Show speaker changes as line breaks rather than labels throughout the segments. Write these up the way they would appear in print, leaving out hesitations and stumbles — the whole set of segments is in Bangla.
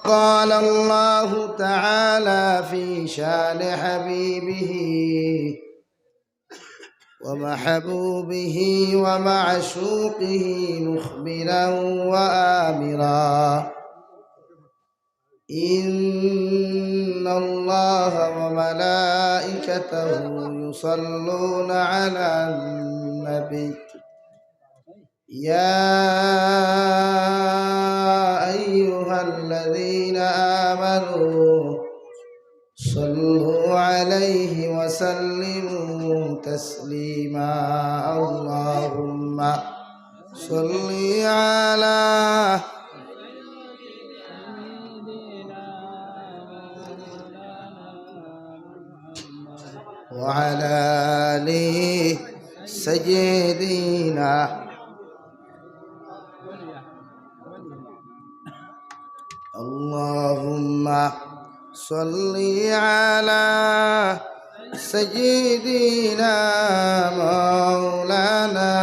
قال الله تعالى في شان حبيبه ومحبوبه ومعشوقه مخبرا وآمرا إن الله وملائكته يصلون على النبي يا أيها الذين آمنوا صلوا عليه وسلموا تسليما اللهم صل على وعلى آله سيدنا اللهم صل على سيدنا مولانا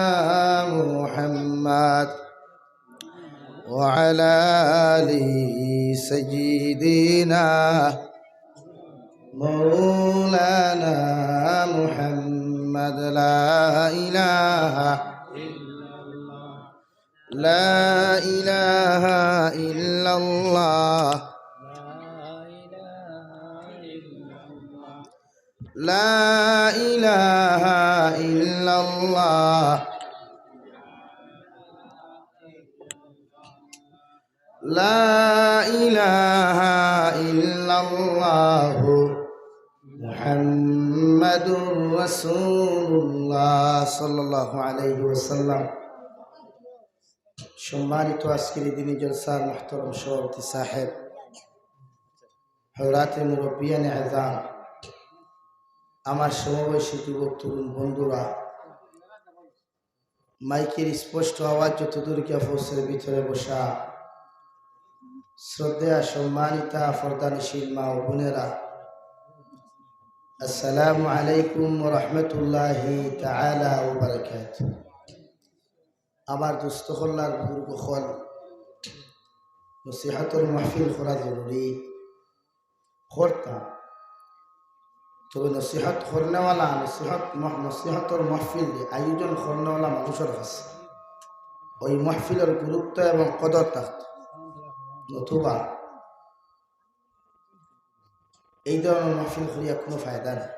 محمد وعلى آله سيدنا مولانا محمد لا إله إلا الله لا إله إلا الله لا إله إلا الله محمد رسول الله صلى الله عليه وسلم সম্মানিত আজকের দিনী জলসার মুহতারাম সভাপতি সাহেব, হযরতে মুরব্বিয়ান আযম, আমার সমবয়সী যুবক তরুণ বন্ধুরা, মাইকের স্পষ্ট আওয়াজ যতদূর গিয়ে পৌঁছার ভিতরে বসা শ্রদ্ধেয়া সম্মানিতা ফরদানশীল মা ও বোনেরা, আসসালামু আলাইকুম ওয়া রাহমাতুল্লাহি তাআলা ওয়া বারাকাতুহু। আমার দুস্থ হল্লার বুজুর্গ হল নসিহতর মাহফিল করা জরুরি করতাম, তবে নসিহত করনেওয়ালা নসিহতর মাহফিল আয়োজন করনেওয়ালা মানুষের কাছে ওই মাহফিলের গুরুত্ব এবং কদর থাকত, নতুবা এই ধরনের মাহফিল করিয়া কোনো ফায়দা নেই।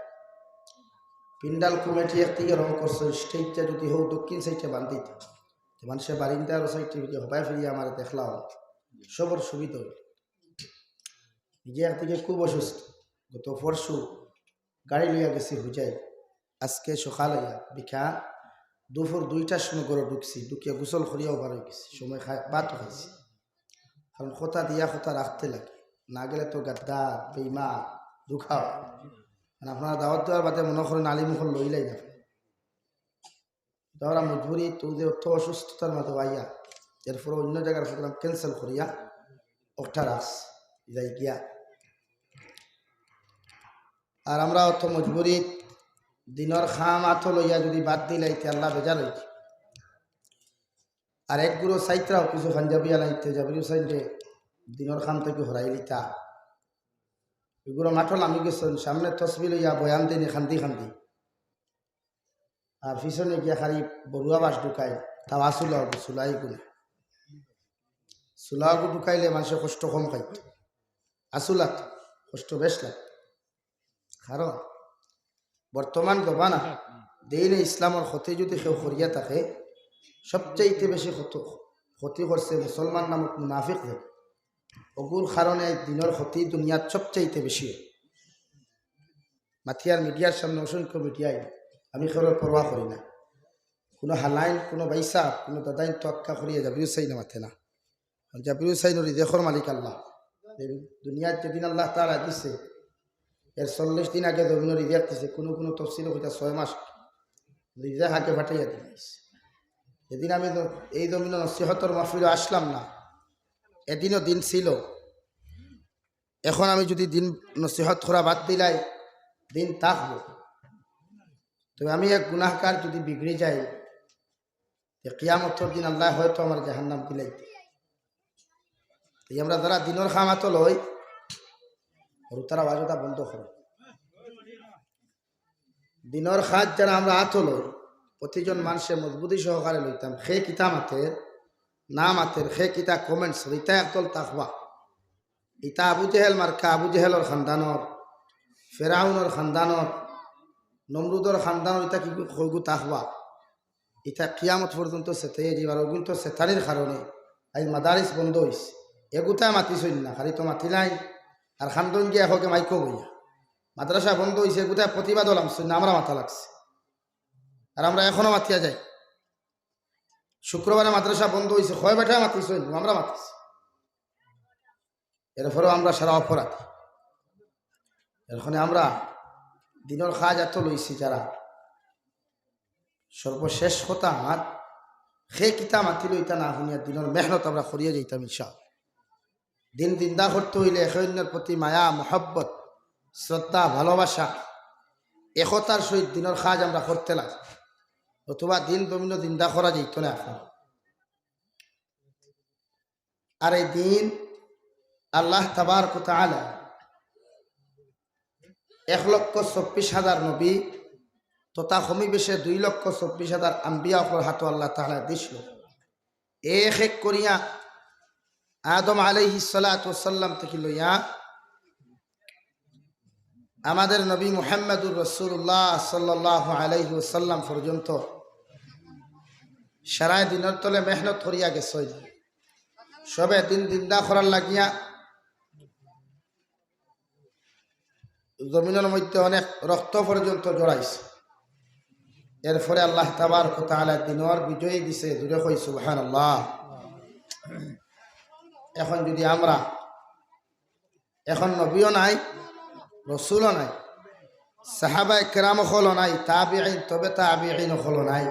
পিন্ডাল কমিটি একদিকে রং করছে, স্টেজটা যদি হোক দক্ষিণ সাইডে বান্ধিত মানুষের বারিন্দার সাইডে হবাই ফিরিয়ে আমার দেখলাম সবর সুবিধা হইল। নিজে একদিকে খুব অসুস্থ, গত পরশু গাড়ি লইয়া গেছি হুজাই, আজকে সকাল হইয়া বিখা দুপুর 2টার সময় করে ঢুকছি, ঢুকিয়া গোসল করিয়াও বার হয়ে গেছি, সময় ভাতও খাইছি। কারণ কথা দিয়া কথা রাখতে লাগে, না গেলে তো গাদ্দা বেইমা দুখাও। আপনারা দাওয়াত দেওয়ার বাদে মনে করেন আলিমুখল লইলাই যাবে, তারা মজবুরি তোদের অর্থ অসুস্থতার মতো আইয়া এরপরে অন্য জায়গার প্রোগ্রাম ক্যান্সেল করিয়া ওটা রাস যাই গিয়া। আর আমরা অর্থ মজবুরি দিনের খাম আথ লইয়া যদি বাদ দিলাইতে আল্লাহ বেজার হইতে। আর এক গুরু সাইত্রাও কিছু পাঞ্জাবিয়া লাইতে যাবির সাইডে দিনের খাম থেকে হরাই লিতা এগুলো মাঠল আমি গেছেন সামনে তসবি লইয়া বয়ান দিনে খান্দি খান্দি, আর পিছনে গিয়া খালি বড়ুয়া বাস ঢুকাই তাও আসুলাও চুলাই গুলো চুলাগু ঢুকাইলে মানুষের কষ্ট কম খাইত, আসুলাত কষ্ট বেশ লাগত। কারণ বর্তমান জমানা দিনে ইসলামের ক্ষতি যদি কেউ করিয়া থাকে, সবচাইতে বেশি ক্ষতি করছে মুসলমান নামক মুনাফিক। ওগুর কারণে দিনের ক্ষতি দুনিয়ার সবচাইতে বেশি। মাথিয়ার মিডিয়ার সামনে অসংখ্য মিডিয়ায় আমি কারোর পরোয়া করি না, কোনো হালাইন কোনো বাইসা কোনো দাদাইন তোয়াক্কা করিয়া জাবির হুসাইন মাথে না। জাবির হুসাইনের রিজেকর মালিক আল্লাহ। দুনিয়ার যেদিন আল্লাহ তাআলা দিছে এর 40 দিন আগে জমিনের রিজেক দিছে, কোনো কোনো তফসিল হইতা 6 মাস রিজেক আগে ফাটাইয়া দিয়েছে। যেদিন আমি এই জমিনের নসিহতর মাহফিলে আসলাম না, এদিনও দিন ছিল। এখন আমি যদি দিন নসিহত করা বাদ দিলাই দিন থাকবো, তবে আমি এক গুনাহগার যদি বিগড়ে যাই, কিয়ামতের দিন আল্লাহ হয়তো আমার জাহান্নাম দিলাইতে। আমরা যারা দিনের খামাতো লই তারা বাজটা বন্ধ করে দিনের খাত যারা আমরা আতো লই প্রতিজন মানুষের মজবুতি সহকারে লইতাম খে কিতা মাতের না মাতের খে কিতা কমেন্টস ইতা একদল তাকবা ইতা আবু জেহেল মার্কা আবু জেহেলর খানদানর ফেরাউনের খানদানর নমরুদর খানদানর ইতা কি কইগু তাকবা ইতা কিয়ামত পর্যন্ত সেতে যাবার অগুন তো সেতানির কারণে আজ মাদারিস বন্ধ হয়েছে এগুতা মাতিছই না খালি তো মাতি নাই আর খানদন গিয়া হোকে মাইকো বইয়া মাদ্রাসা বন্ধ হয়েছে এগুতা প্রতিবাদ হলাম না আমরা মাথা লাগছে আর আমরা এখনো মাতিয়া যাই শুক্রবারে মাদ্রাসা বন্ধ হয়েছে হয় বেটা মাতিছই আমরা মাতিছি এরপরেও আমরা সারা অপরাধ এখানে আমরা দিনের কাজ এত লইছি যারা সর্বশেষ কথা আমার সে কিতা মাতিল ইটা না শুনিয়া দিনের মেহনত আমরা করিয়া যাইতাম ইনশাআল্লাহ দিন দিন্দা করতে হইলে একে অন্যের প্রতি মায়া মহব্বত শ্রদ্ধা ভালোবাসা একতার সহিত দিনের কাজ আমরা করতে লাগে অথবা দিন দমিন দিন্দা করা যাইত না এখন আর এই দিন আল্লাহ তাবারক ওয়া তাআলা 1,24,000 নবী তথা কমি বেশে 2,24,000 আম্বিয়া অকল হাত আল্লাহ তাআলা দিছিল এক এক করিয়া আদম আলাইহিস সালাতু ওয়াস সালাম থেকে লইয়া আমাদের নবী মুহাম্মদুর রাসূলুল্লাহ সাল্লাল্লাহু আলাইহি ওয়াসাল্লাম পর্যন্ত সারা দিনের তলে মেহনত করিয়া গেছে সবে দিন দিন্দা করার লাগিয়া জমিনের মধ্যে অনেক রক্ত পর্যন্ত জড়াইছে এরপরে আল্লাহ তাবারক ওয়া তাআলা দিনের বিজয়ী দিছে জুড়ে কই সুবহানাল্লাহ এখন যদি আমরা এখন নবীও নাই রসুলও নাই সাহাবায়ে কেরাম হলো নাই তাবিঈন তবে তাবিঈন হলো নাই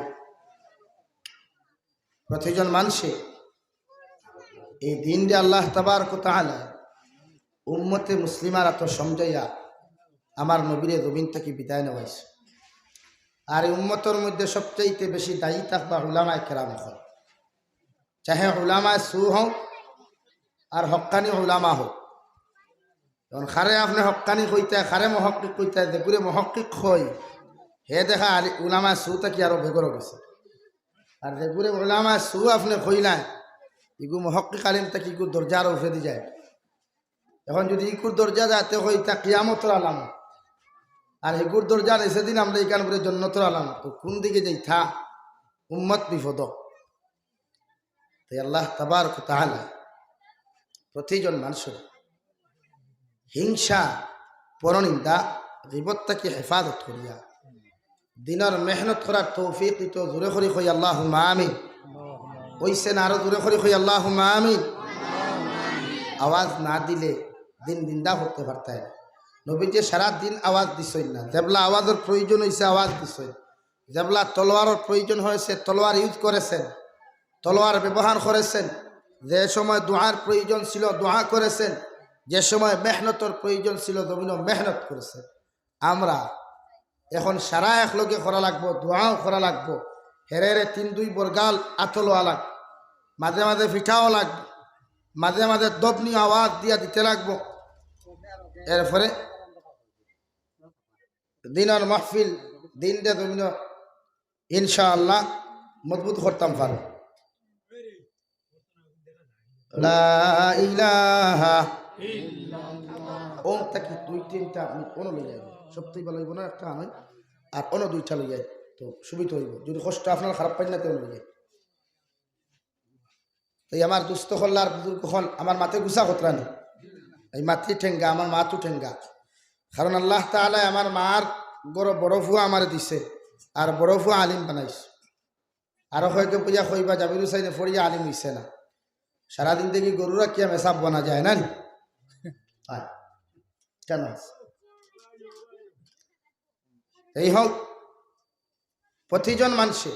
প্রতিজন মানুষে এই দিনটি আল্লাহ তাবারক ওয়া তাআলা উম্মতে মুসলিমারা তো সমঝাইয়া আমার নবীরে জমিন থেকে বিদায় নেওয়াইছে আর এই উম্মতের মধ্যে সবচাইতে বেশি দায়ী থাকবা উলামায়ে কেরাম হল চাহে উলামায়ে সু হোক আর হক্কানি উলামা হোক এখন খারে আপনি হক্কানি কইতে খারে মহক্কিক কইতে যেগুলো মহক্কিক হয় হে দেখা উলামায়ে সু থাকি আরো বেগর গেছে আর যেগুলো উলামায়ে সু আপনি কইলাই ইগু মহক্কিক আলিম থাকি ইগু দরজা আরো উঠে দি যায় এখন যদি ইকুর দরজা যাতে হয় তা কিয়ামতের আলামত আর ইকুর দরজা এসে দিন আমরা এখান করে জন্নতের আলামত তো কোন দিকে যাই থা উম্মত বিপদ তাই আল্লাহ তাবারক ওয়া তাআলা প্রতিজন মানুষের হিংসা পরনিন্দা গীবত থেকে হেফাজত করিয়া দিনের মেহনত করার তৌফিক দিত জোরে করে কই আল্লাহুম্মা আমিন ওইসে না আরো জোরে করে কই আল্লাহুম্মা আমিন আওয়াজ না দিলে দিন দিন্দা করতে পারতেন নবীজি সারা দিন আওয়াজ দিছই না যেবলা আওয়াজের প্রয়োজন হয়েছে আওয়াজ দিছই যেবলা তলোয়ারের প্রয়োজন হয়েছে তলোয়ার ইউজ করেছেন তলোয়ার ব্যবহার করেছেন যে সময় দোয়ার প্রয়োজন ছিল দোয়া করেছেন যে সময় মেহনতের প্রয়োজন ছিল জমিনও মেহনত করেছেন আমরা এখন সারা একলগে করা লাগবো দোয়াও করা লাগবো হেরে 3-2 বরগাল আতলোয়া লাগবে মাঝে মাঝে পিঠাও লাগবে মাঝে মাঝে দবনি আওয়াজ দিয়া দিতে লাগবো এরপরে দিনের মাহফিল দিন দে জমিন ইনশাআল্লাহ মজবুত করতাম পারো লা ইলাহা ইল্লাল্লাহ ওম তাকি 2-3টা আমি কোনো লই যাই সবথেকে ভালো হইব না একটা আমি আর অন্য 2টা লই যাই তো সুবিধা হইব যদি কষ্ট আপনার খারাপ পাই না তো লই যাই তাই আমার দুস্থ হল্লার বুজুর্গ হল আমার মাথে গুছা কতরা নেই এই মাতৃ ঠেঙ্গা আমার মাতু ঠেঙ্গা কারণ আল্লাহ তাআলা আমার মার বড় ফুয়া আমার দিছে আর বড় ফুয়া আলিম বানাইছে আরো হয়তো পূজা কইবা জাবির হুসাইনে ফরিয়া আলিম হইছে না সারাদিন দেখি গরুরা কি মেসাব বানা যায় না কেন এই হোক প্রতিজন মানুষে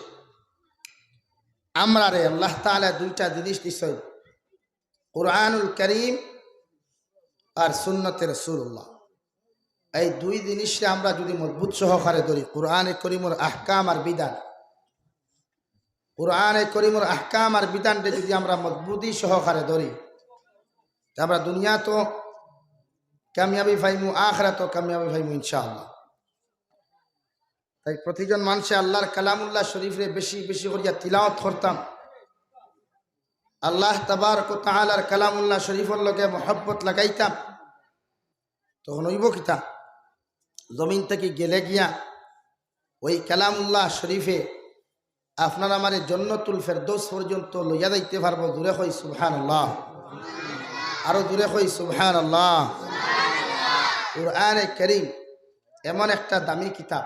আমরা রে আল্লাহ তাআলা 2টা জিনিস দিছে কুরআনুল কারীম আর সুন্নতে রাসূলুল্লাহ এই 2 জিনিসে আমরা যদি মজবুত সহকারে ধরি কুরআনে কারীমের আহকাম আর বিধান কুরআনে কারীমের আহকাম আর বিধানকে যদি আমরা মজবুতি সহকারে ধরি আমরা দুনিয়া তো কামিয়াবি পাইমু, আখিরাত তো কামিয়াবি পাইমু ইনশাআল্লাহ। তাই প্রতিজন মানুষে আল্লাহর কালামুল্লাহ শরীফে বেশি বেশি করিয়া তিলাওয়াত করতাম। আল্লাহ তাবারক ওয়া তাআলার কালামুল্লাহ শরীফের লগে মহব্বত লাগাইতাম, তখন হইব কিতা, জমিন থেকে গেলে গিয়া ওই কালামুল্লাহ শরীফে আপনার আমার জান্নাতুল ফেরদৌস পর্যন্ত লইয়া যাইতে পারবো। দূরে হই সুবহানাল্লাহ, আরো দূরে হই সুবহানাল্লাহ। কুরআনে কারীম এমন একটা দামি কিতাব,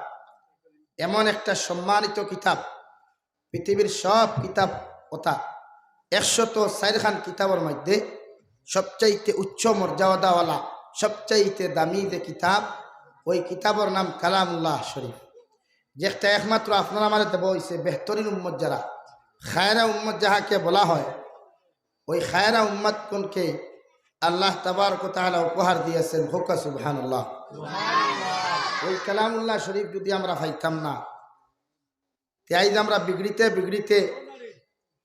এমন একটা সম্মানিত কিতাব, পৃথিবীর সব কিতাব কথা 104 খান কিতাবের মধ্যে সবচাইতে উচ্চ মর্যাদাওয়ালা, সবচাইতে দামি যে কিতাব, ওই কিতাবের নাম কালামুল্লাহ শরীফ। যেটা একমাত্র আপনারা আমার দেব হইছে বেহতরিন উম্মত, যারা খায়রা উম্মত যাহাকে বলা হয়, ওই খায়রা উম্মত কোনকে আল্লাহ তাবারক ওয়া তাআলা উপহার দিয়েছেন। হোক সুবহানাল্লাহ। ওই কালামুল্লাহ শরীফ যদি আমরা পাইতাম না, তাই আমরা বিগড়িতে বিগড়িতে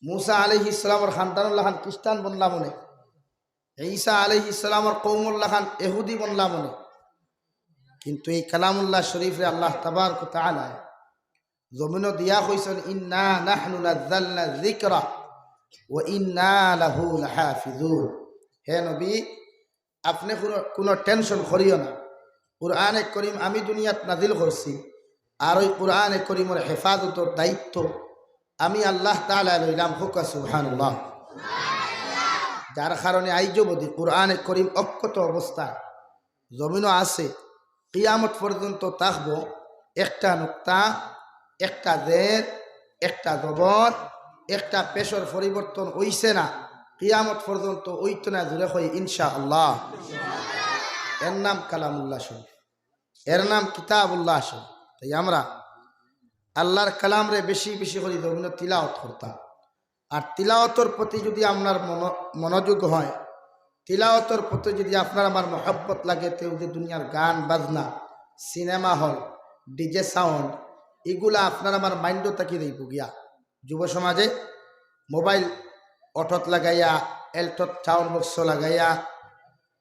মুসা আলাইহিস সালামের খানদানুল্লাহ খান খ্রিস্টান বনলা মনে, ঈসা আলাইহিস সালামের কওমুল্লাহ খান ইহুদি বনলা মনে। কিন্তু এই কালামুল্লাহ শরীফে আল্লাহ তাবারক ওয়া তাআলা জমিন দিয়া কইছেন, ইন্না নাহনু নাযালনা যিকরা ওয়া ইন্না লাহু লাহাফিজুন। হে নবী, আপনি কোনো টেনশন করিও না, কুরআনে করিম আমি দুনিয়াত নাজিল করছি, আর ওই কুরআনে করিমের হেফাজতের দায়িত্ব আমি আল্লাহ তাআলা লইলাম। হোক সুবহানাল্লাহ। যার কারণে আইজ বদি কুরআনে করিম অক্ষত অবস্থায় জমিনও আছে, কিয়ামত পর্যন্ত থাকব। একটা নুক্তা, একটা জের, একটা জবর, একটা পেশর পরিবর্তন হইছে না, কিয়ামত পর্যন্ত ওইতো না। জুড়ে হই ইনশাআল্লাহ। এর নাম কালামুল্লাহ শরীফ, এর নাম কিতাবুল্লাহ শরীফ। তাই আমরা আল্লাহর কালাম রে বেশি বেশি করে জমিন তিলাওয়াত করতাম। আর তিলাওয়াতের প্রতি যদি আপনার মনোযোগ হয়, তিলাওয়াতের প্রতি যদি আপনার আমার মহব্বত লাগে, তো যে দুনিয়ার গান বাজনা, সিনেমা হল, ডিজে সাউন্ড, এগুলা আপনার আমার মাইন্ডও তাকি দেব গিয়া। যুব সমাজে মোবাইল অটত লাগাইয়া, এলটত সাউন্ড বক্স লাগাইয়া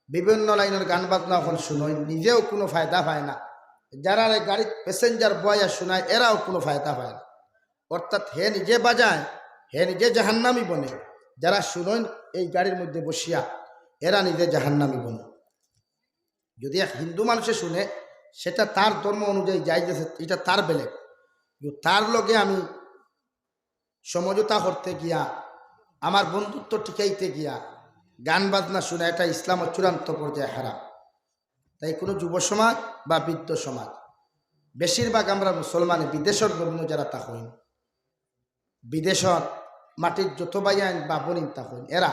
বিভিন্ন লাইনের গান বাজনা এখন শুনোয়, নিজেও কোনো ফায়দা পায় না। যারা গাড়ির প্যাসেঞ্জার বয়া শোনায়, এরাও কোনো ফায়দা পায় না। অর্থাৎ হে নিজে বাজায়, হে নিজে জাহান্নামী বনে। যারা শুনোয় এই গাড়ির মধ্যে বসিয়া, এরা নিজে জাহান্নামী বনে। যদি এক হিন্দু মানুষে শুনে, সেটা তার ধর্ম অনুযায়ী যাই যে এটা তার বেলে, তার লগে আমি সমঝোতা করতে গিয়া, আমার বন্ধুত্ব টিকাইতে গিয়া গান বাজনা শুনে, এটা ইসলামের চূড়ান্ত পর্যায়ে হারাম। তাই কোনো যুব সমাজ বা বৃদ্ধ সমাজ, বেশিরভাগ আমরা মুসলমানে বিদেশের বিভিন্ন যারা তা হইন, বিদেশের মাটির যত বাইন বা বনিন তা হইন, এরা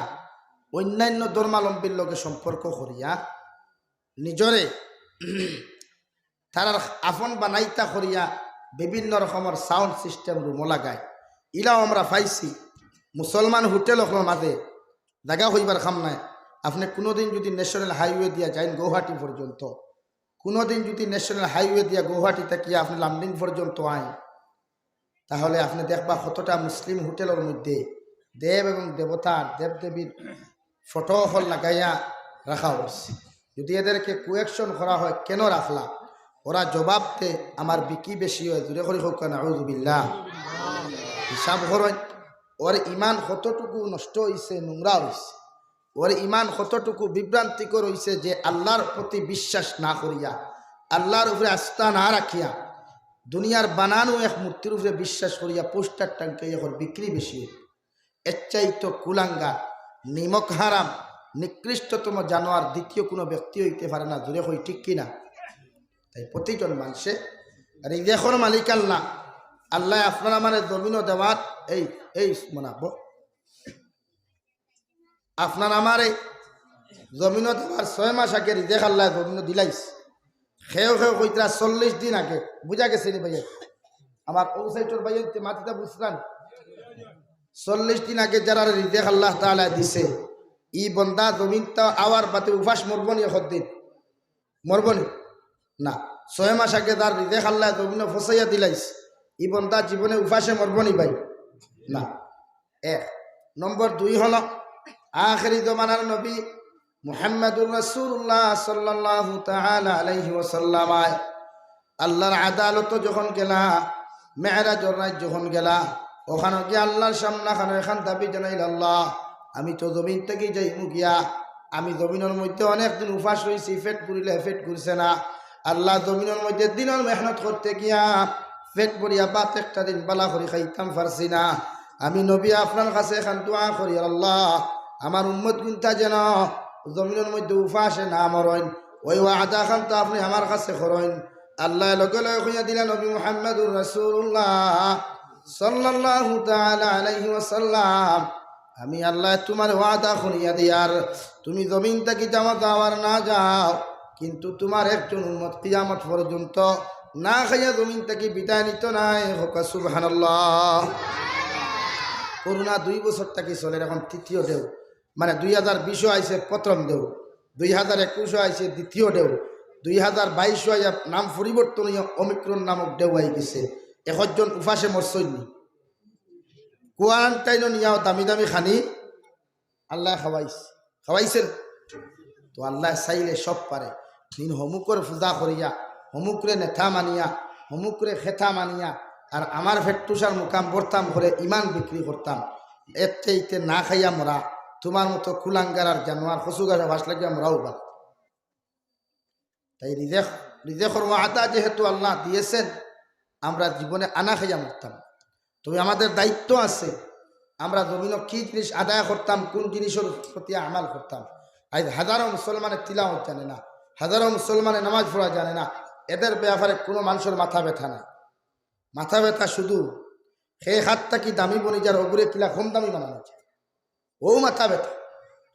অন্যান্য ধর্মাবলম্বীর লগে সম্পর্ক করিয়া নিজরে তারা আপন বানাইতা করিয়া বিভিন্ন রকমের সাউন্ড সিস্টেম রুমো লাগায়। ইলাও আমরা পাইছি মুসলমান হোটেল মাঝে জায়গা হইবার খাম নাই। আপনি কোনোদিন যদি ন্যাশনাল হাইওয়ে দিয়া যাইন গৌহাটি পর্যন্ত, কোনোদিন যদি ন্যাশনাল হাইওয়ে দিয়া গৌহাটি থেকে আপনি লামডিং পর্যন্ত আইন, তাহলে আপনি দেখবা কতটা মুসলিম হোটেলের মধ্যে দেব এবং দেবতার, দেবদেবীর ফটো হল লাগাইয়া রাখা হচ্ছে। যদি এদেরকে কোয়েকশন করা হয়, কেন রাখলা, ওরা জবাব দে আমার বিকি বেশি হয়, দূরে করে হোক নাউযুবিল্লাহ। হিসাব করেন ওর ইমান কতটুকু নষ্ট হয়েছে, নোংরা হয়েছে, ওর ইমান কতটুকু বিভ্রান্তিকর হয়েছে, যে আল্লাহর প্রতি বিশ্বাস না করিয়া, আল্লাহর উপরে আস্থা না রাখিয়া, দুনিয়ার বানানো এক মূর্তির উপরে বিশ্বাস করিয়া পোস্টার টাঙ্কে এখন বিক্রি বেশি। এর চাইতো কুলাঙ্গা, নিমক হারাম, নিকৃষ্টতম জানোয়ার দ্বিতীয় কোনো ব্যক্তি হইতে পারে না। জুড়ে হই ঠিক কিনা? তাই প্রতিজন মানুষে রিজেকর মালিক আল্লাহ। আল্লাহ আপনার আমার জমিনও দেওয়ার এই মনাব, আপনার আমার এই জমিনও দেওয়ার 6 মাস আগে রিজেক আল্লাহ জমিনও দিলাইস। খেয়েও কইতরা 40 দিন আগে, বুঝা গেছে নি ভাইয়া? আমার ওসাইটর ভাইয়া মাটিটা বুঝলাম, 40 দিন আগে যারা রিজেক আল্লাহ তাআলা দিছে, ই বন্দা জমিনটা আওয়ার বাতে উপাস মরবনি, দিন মরবনি না। 6 মাস আগে তার রিজেক আল্লাহ জমিনও ফসাইয়া দিলাইস, ই বন্দা জীবনে উপাসে মরবনি ভাই না। 1 নম্বর 2 হলো আখেরি জমানার নবী মুহাম্মাদুর রাসূলুল্লাহ সাল্লাল্লাহু তাআলা আলাইহি ওয়াসাল্লাম আল্লাহর আদালত যখন গেলা, মেরাজের রাত যখন গেলা, ওখানে গিয়ে আল্লাহর সামনে এখান দাবি জানাইল, আল্লাহ আমি তো জমিন থেকে যাইমু গিয়া, আমি জমিনের মধ্যে অনেকদিন উপাস রয়েছি, পেট পুরিলে পেট করছে না। আল্লাহ জমিনের মধ্যে দিনের মেহনত করতে গিয়া পেট পরিয়া বাত একটা দিন বালা করে খাইতাম পারছি না। আমি নবী আপনার কাছে এখান দোয়া করি, আল্লাহ আমার উম্মত গুনতা যেন জমিনের মধ্যে উপাসে না মরেন, ওই ওয়াদা খান তো আপনি আমার কাছে করেন। আল্লাহ লগে লগে কইয়া দিলেন, নবী মুহাম্মদুর রাসূলুল্লাহ সাল্লাল্লাহু তাআলা আলাইহি ওয়াসাল্লাম, আমি আল্লাহ তোমার ওয়াদা করিয়া দিয়ার, তুমি জমিন থেকে জামাত আবার না যাও, কিন্তু তোমার একজন উম্মত কিয়ামত পর্যন্ত না খাইয়া জমিন থেকে বিদায় নিত নাই। হোক সুবহানাল্লাহ। করোনা 2 বছর থেকে চলে, এখন তৃতীয় ঢেউ, মানে 2020 আইছে প্রথম ঢেউ, 2021 আইছে দ্বিতীয় ঢেউ, 2022 নাম পরিবর্তন হইয়া ওমিক্রন নামক ঢেউ আই গেছে। 1 জন উপাসে মরছইনি, কোয়ারেন্টাইন নিয়াও দামি দামি খানি আল্লাহ খাওয়াইছেন। তো আল্লাহ চাইলে সব পারে। দিন হমুকর পূজা করিয়া, হমুকরে নেথা মানিয়া, হমুকরে খেথা মানিয়া, আর আমার ফেটুসার মুকাম ভরতাম করে ইমান বিক্রি করতাম, এর চাইতে না খাইয়া মরা তোমার মতো কুলাঙ্গার আর জানোয়ার কচু গাছে ভাস লাগিয়া মরাও বা। তাই রিজেকর ওয়াদা যেহেতু আল্লাহ দিয়েছেন, আমরা জীবনে আনা খাইয়া মরতাম। তবে আমাদের দায়িত্ব আছে, আমরা জমিন কি জিনিস আদায় করতাম, কোন জিনিসের প্রতি আমাল করতাম। আজ হাজারো মুসলমানের তিলাওয়াত জানে না, হাজারো মুসলমানের নামাজ পড়া জানে না, এদের ব্যাপারে কোনো মানুষের মাথা ব্যথা নাই। মাথা ব্যথা শুধু সেই হাতটা কি দামি বনি যার ওগুরে কিলা কম দামি বানানো যায়, ও মাথা ব্যথা।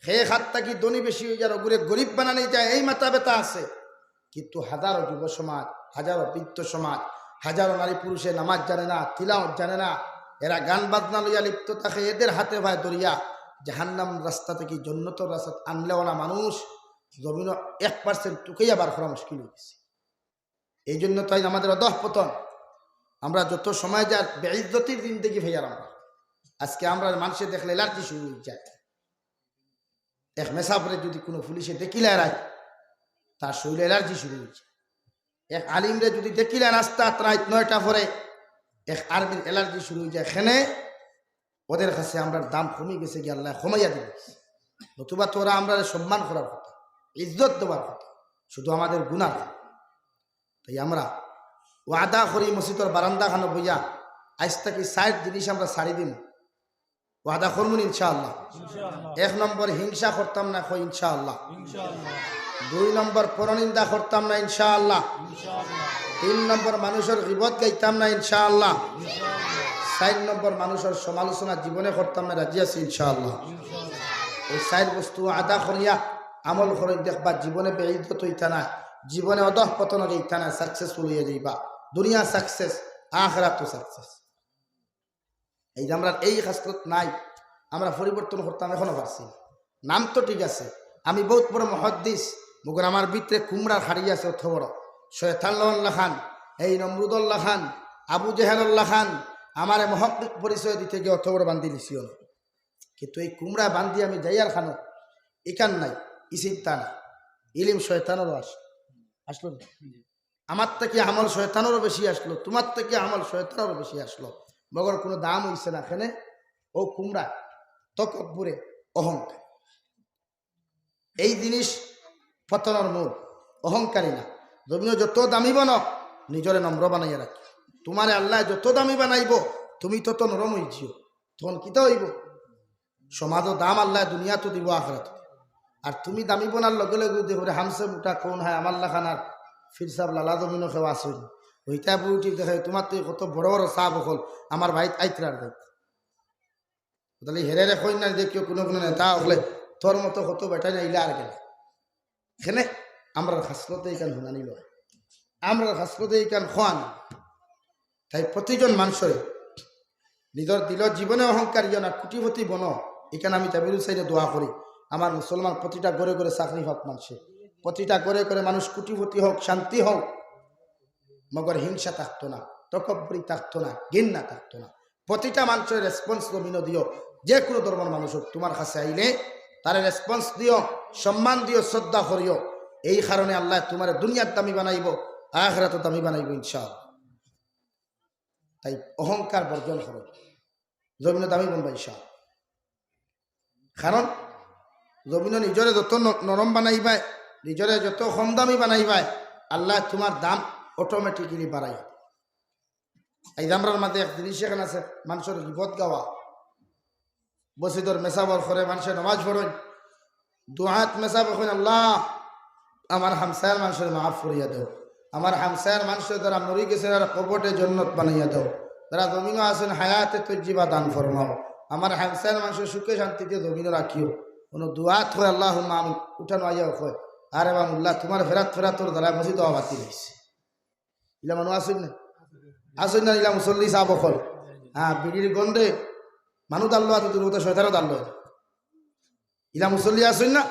সেই হাতটা কি ধনী বেশি হয়ে যার ওগুরে গরিব বানানো যায়, এই মাথা ব্যথা আছে। কিন্তু হাজারো যুব সমাজ, হাজারো বৃদ্ধ সমাজ, হাজারো নারী পুরুষে নামাজ জানে না, তিলাওয়াত জানে না, এরা গান বাজনা লইয়া লিপ্ত থাকে, এদের হাতে ভাই দরিয়া জাহান্নাম রাস্তা থেকে জন্নতর রাস্তা আনলেওয়ালা মানুষ জমিন 1% টুকেই আবার করা মুশকিল হয়ে গেছে। এই জন্য তাই আমাদের অধঃপতন। আমরা যত সময় যার বেইজ্জতির দিন দেখি ভাইয়ার, আমরা আজকে আমরা মানুষে দেখলে এলার্জি শুরু হয়ে যায়। এক মেসাফরে যদি কোনো পুলিশে দেখিলে এরাই, তার শরীরে এলার্জি শুরু হয়েছে। এক আলিমরে যদি দেখিলে রাস্তা রাত 9টা পরে, এক আর্মির এলার্জি শুরু হয়ে যায়। এখানে ওদের কাছে আমরা দাম কমে গেছে, গিয়ে আল্লাহ কমাইয়া দিবে। নতুবা তোরা আমরা সম্মান করার কথা, ইজ্জত দেওয়ার কথা, শুধু আমাদের গুনাহ। তাই আমরা ওয়াদা করি মসজিদের বারান্দা খানো বইয়া, আজ থেকে 60 জিনিস আমরা ছাড়ি দিন, ওয়াদা করবো ইনশাআল্লাহ। 1 নম্বর হিংসা করতাম না, ইনশাআল্লাহ। 2 নম্বর পরনিন্দা করতাম না, ইনশাআল্লাহ। 3 নম্বর মানুষের গীবত গাইতাম না, ইনশাআল্লাহ। 4 নম্বর মানুষের সমালোচনা জীবনে করতাম না, রাজি আছি ইনশাআল্লাহ। এই 4 বস্তু আদা করিয়া আমল করে দেখবা, জীবনে বেইজ্জত হইতা না, জীবনে অধঃপতন হইতা না, সাকসেসফুল হয়ে যাইবা। দুনিয়া সাকসেস, আখিরাত তো সাকসেস। এই যে আমরা এই খাসলত নাই, আমরা পরিবর্তন করতাম, এখনো পারছি। নাম তো ঠিক আছে, আমি বহুত বড় মুহাদ্দিস, মগর আমার ভিতরে কুমড়ার হাড়ি আছে অত বড়। শয়তানুল্লাহ খান, এই নমরুদুল্লাহ খান, আবু জেহেলুল্লাহ খান আমারে মহব্বত পরিচয় দিতে গিয়ে অত বড় বান্ধি দিছি। কিন্তু এই কুমড়া বান্ধি আমি যাইয়ার খানো এখান নাই, ই চিন্তা না। ইলিম শয়তানেরও আসলো না, আমার থেকে আমল শয়তানেরও বেশি আসলো, তোমার থেকে আমল শয়তানেরও বেশি আসলো, মগর কোনো দাম হইছে না। এখানে ও কুমড়া তকব্বুরে অহংকার, এই জিনিস পতনের মূল। অহংকারী না, জমিও যত দামি বানো নিজরে নম্র বানাইয়া রাখি। তোমার আল্লাহ যত দামি বানাইব তুমি তত নরম হইছিও, তখন কিতা হইব? সমাজও দাম আল্লাহ দুনিয়া তো দিব, আখিরাত। আর তুমি দামি বোনার লগে লগে দেখো হামসে মোটা কোন হয় আমার লাখানার ফির সাহ লালা জমিনও খেয়ে আসুন, ওইটা বুটি দেখে তোমার তো কত বড় বড় সাপ হল আমার ভাই আইতরার ভাই, তাহলে হেরে রেখই না দেখিও কোনো কোনো নেতা হলে তোর মতো কত বেটাই না ইলে আর গেলে। এখানে আমরা হাসলতে এইখান শুনানি লয়, আমরা হাসলতে এইখান খোয়ান। তাই প্রতিজন মানুষের নিজের দিল জীবনে অহংকার ইয় না, কুটিপতি বন। এখানে আমি জাবিরুল সাইডে দোয়া করি, আমার মুসলমান প্রতিটা ঘরে ঘরে চাকরি হোক, মানুষের প্রতিটা ঘরে ঘরে মানুষ কুটিপতি হোক, শান্তি হোক, মগর হিংসা থাকতো না, তকব্বরি থাকতো না, ঘৃণা থাকতো না। প্রতিটা মানুষের রেসপন্স জমিন দিও, যে কোনো ধর্মের মানুষ হোক, তোমার কাছে আইলে তার রেসপন্স দিও, সম্মান দিও, শ্রদ্ধা করিও। এই কারণে আল্লাহ তোমার দুনিয়ার দামি বানাইব, আখিরাতও দামি বানাইব ইনশাআল্লাহ। তাই অহংকার বর্জন করো, জমিন দামি বনবা ইনশাআল্লাহ। কারণ জমিন নিজরে যত নরম বানাইবাই, নিজরে যত কম দামি বানাইবাই, আল্লাহ তোমার দাম অটোমেটিক্যালি বাড়াই। এই দামরার মাঝে এক জিনিস এখানে আছে, মানুষের বিপদ গাওয়া, বসিদর মেসাবর করে মানুষের নামাজ পড়েন, দুহাত মেসাব এখন, আল্লাহ আমার হামসায়ার মানুষের মাফ করিয়া দেও, আমার হামসায়ার মানুষের দ্বারা মরি গেছে আর কবটে জন্নত বানাইয়া দেও, যারা জমিনও আছেন হায়াতে তজ্জিবা দান ফরমাও, আমার হামসায়ার মানুষের সুখে শান্তিতে জমিনও রাখিও। কোনো দুয়াত হয় আল্লাহ আমি উঠানো আইয়া হয়, আর এবং উল্লাহ তোমার ফেরাত তোর দ্বারা মসজিদ বাতি রয়েছে। ইলা মানুষ আসুন না, আসুন না, ইলা মুসল্লি সাহ বকল, হ্যাঁ বিড়ির গন্ধে মানুষ দাল্লো আছে, দুর্গত শয়তানও দাল্লো, ইলা মুসল্লি আসুন না।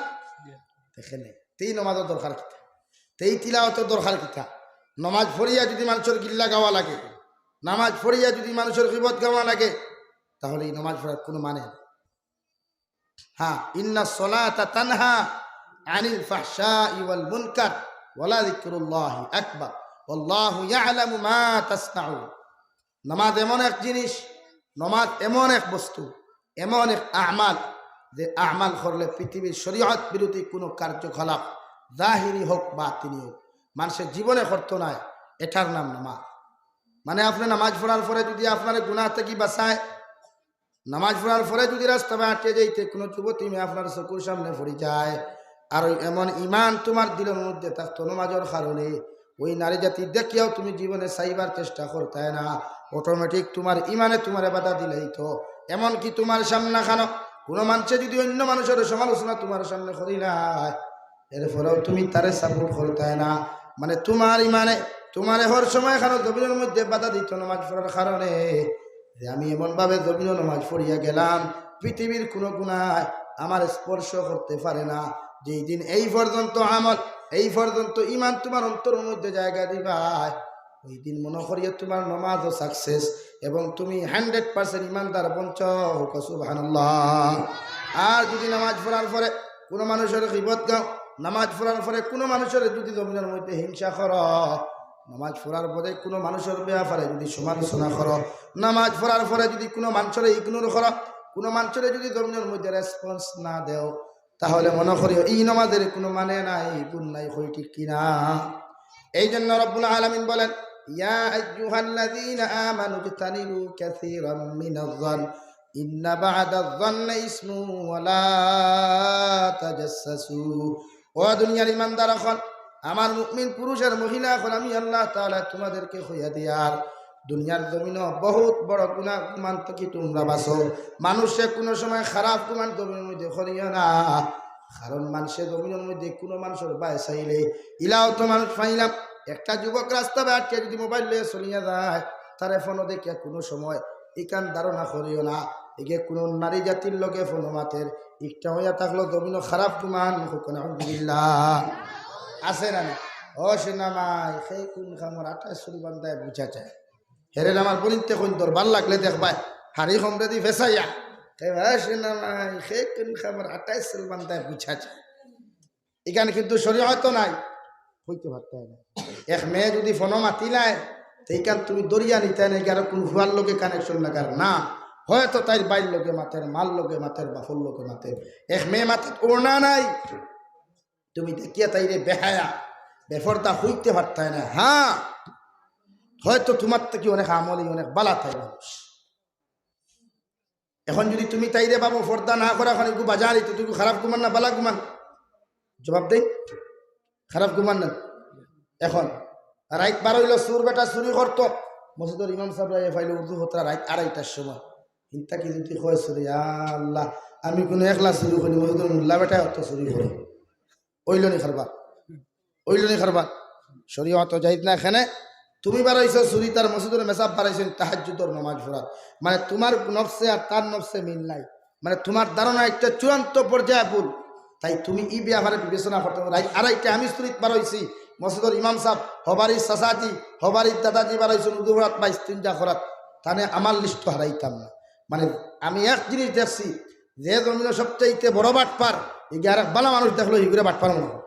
দেখেন তেই নমাজের দরকার কিতা, তেই তিলাওয়াতের দরকার কিতা। নমাজ ফরিয়া যদি মানুষের গিল্লা গাওয়া লাগে, নামাজ ফরিয়া যদি মানুষের গিবত গাওয়া লাগে, তাহলে এই নমাজ পড়ার কোনো মানে নেই। হ্যাঁ, ইন্না সলাতা তানহা আনিল ফাহশাই ওয়াল মুনকার ওয়ালা যিকরুল্লাহি আকবার ওয়াল্লাহু ইয়ালামু মা তাসনাউন। নামাজ এমন এক জিনিস, নামাজ এমন এক বস্তু, এমন এক আমাল, যে আমাল করলে পৃথিবীর শরীয়ত বিরোধী কোনো কার্যকলাপ জাহিরি হোক বা তিনি হোক, মানুষের জীবনে করতো নয়, এটার নাম নামাজ। মানে আপনি নামাজ পড়ার পরে যদি আপনার গুনাহ থেকে বাঁচায়, নামাজ পড়ার পরে যদি রাস্তা আটকে যাইতে কোনো যুবতী মেয়ে আপনার চকুর সামনে পড়ে যায়, আর এমন ইমান তোমার দিলের মধ্যে থাকতো নামাজের কারণে, ওই নারী জাতি দেখিয়াও তুমি জীবনে চাইবার চেষ্টা করতে না, অটোমেটিক তোমার ইমানে তোমার বাধা দিলেই তো। এমনকি তোমার সামনে খানো কোনো মানুষে যদি অন্য মানুষের সমালোচনা তোমার সামনে করি না, এরপরেও তুমি তারে সাপোর্ট করতে না, মানে তোমার ইমানে তোমার হর সময় খানো জমিনের মধ্যে বাধা দিত নামাজ পড়ার কারণে, যে আমি এমনভাবে জমিন নামাজ পড়িয়া গেলাম পৃথিবীর কোনো গুনাহ আমার স্পর্শ করতে পারে না। যেই দিন এই পর্যন্ত আমল, এই পর্যন্ত ইমান তোমার অন্তরের মধ্যে জায়গা দিবা, ওই দিন মনে করিয়া তোমার নামাজও সাকসেস এবং তুমি 100% ইমানদার বঞ্চ হোক, সুবহানাল্লাহ। আর যদি নামাজ পড়ার পরে কোনো মানুষের গীবত গাও, নামাজ পড়ার পরে কোনো মানুষের যদি জমিনের মধ্যে হিংসা করো, নামাজ পড়ার পরে কোনো মানুষের ব্যাপারে যদি সমালোচনা করো, নামাজ পড়ার পরে যদি কোনো মানুষের ইগনোর করো, কোনো মানুষের যদি জমিনের মধ্যে রেসপন্স না দেও, তাহলে মনে করি এই নামাজের কোনো মানে নাই, গুণ নাই, হই ঠিক কিনা। এই জন্য রব্বুল আলামিন বলেন, ইয়া আইয়ুহাল্লাযীনা আমানু ইজতানিবু কাসীরাম মিনাজ-যন ইন্না বা'দাজ-যন্নি ইসমুন ওয়া লা তাজাসসু। ও দুনিয়ার ইমানদার এখন, আমার মুমিন পুরুষ আর মহিলা এখন, আমি আল্লাহ তাআলা তোমাদেরকে কইয়া দিয়ার, দুনিয়ার জমিন বহুত বড় গুনাহ গুমান থেকে তোমরা বাঁচো। মানুষে কোনো সময় খারাপ গুমান জমিনের মধ্যে করিও না, কারণ মানুষের জমিনের মধ্যে কোনো মানুষের বাই চাইলে ইলাও তো মানুষ পাইলাম। একটা যুবক রাস্তা আটকে যদি মোবাইল লিয়ে চলিয়া যায়, তারে ফোনও দেখিয়া কোনো সময় ইকান ধারণা করিও না এগে কোনো নারী জাতির লোকে ফোন মাতের একটা হইয়া থাকলো জমিন খারাপ গুমান আলহামদুলিল্লাহ আছে না। ও সিনামাই সেই কোন খামর 28 চুরি বান্ধায় বুঝা যায়, হেরে আমার বলিতে কোন তোর ভাল লাগলে দেখবাই হাড়ি কমরে দি ফেসাইয়া সিনামাই সেই কোন খামর 28 চুরি বান্ধায় বুঝা যায়। এখানে কিন্তু শরীয়ত নাই, হইতে পারতে না। এক মেয়ে যদি ফোন মাতিলায় সেইখান তুমি দরিয়া নিতে নাকি আর কোন ভুয়ার লোকে কানেকশন লাগার না, হয়তো তাই বাইর লোকে মাথের, মাল লোকে মাথের, বাফর লোকে মাথের। এক মেয়ে মাথার ওড়না নাই, তুমি দেখিয়া তাইরে বেহায়া বেফরদা হইতে পারতাই না। হ্যাঁ, হয়তো তোমার থেকে অনেক আমলি অনেক বালা তাই মানুষ। এখন যদি তুমি তাইরে বাবু ফর্দা না করা, এখন একটু বাজার তো তুই খারাপ ঘুমান না বালা ঘুমান? জবাব দেই, খারাপ ঘুমান না। এখন রাইত 12 হইল, সুর বেটা চুরি করতো, মসজিদের ইমাম সাহেব ফাইল উর্দু হতো রাইত 2:30টার সময়। চিন্তা কি যদি কয় চুরি, আল্লাহ আমি কোনো একলা চুরি করি, মসজিদের মোল্লা বেটায় অত চুরি করি, ওইল নি খারবা, ওইল নি খারবা। শরীয়ত যাইত না। এখানে তুমি বাড়াইছো চুরি, তার মসজিদের মেসাব বাড়াইছেন তাহাজ্জুদের নামাজ পড়ার, মানে তোমার নফসে আর তার নফসে মিল নাই, মানে তোমার ধারণা একটা চূড়ান্ত পর্যায়ে ভুল। তাই তুমি ই ব্যাপারে বিবেচনা করতে হবে। রাইত 2:30 আমি চুরিত বাড়াইছি, মসজিদের ইমাম সাহেব হবারির চাচাজি হবারির দাদাজি বাড়াইছেন উদুরাত 22-23 খরাত, তাহলে আমার লিস্ট হারাইতাম না। মানে আমি এক জিনিস দেখছি, যে জমিন সবচাইতে বড় বাটপার এগিয়ে আর এক বালা মানুষ দেখলো এগুলো বাটপার মনে হয়।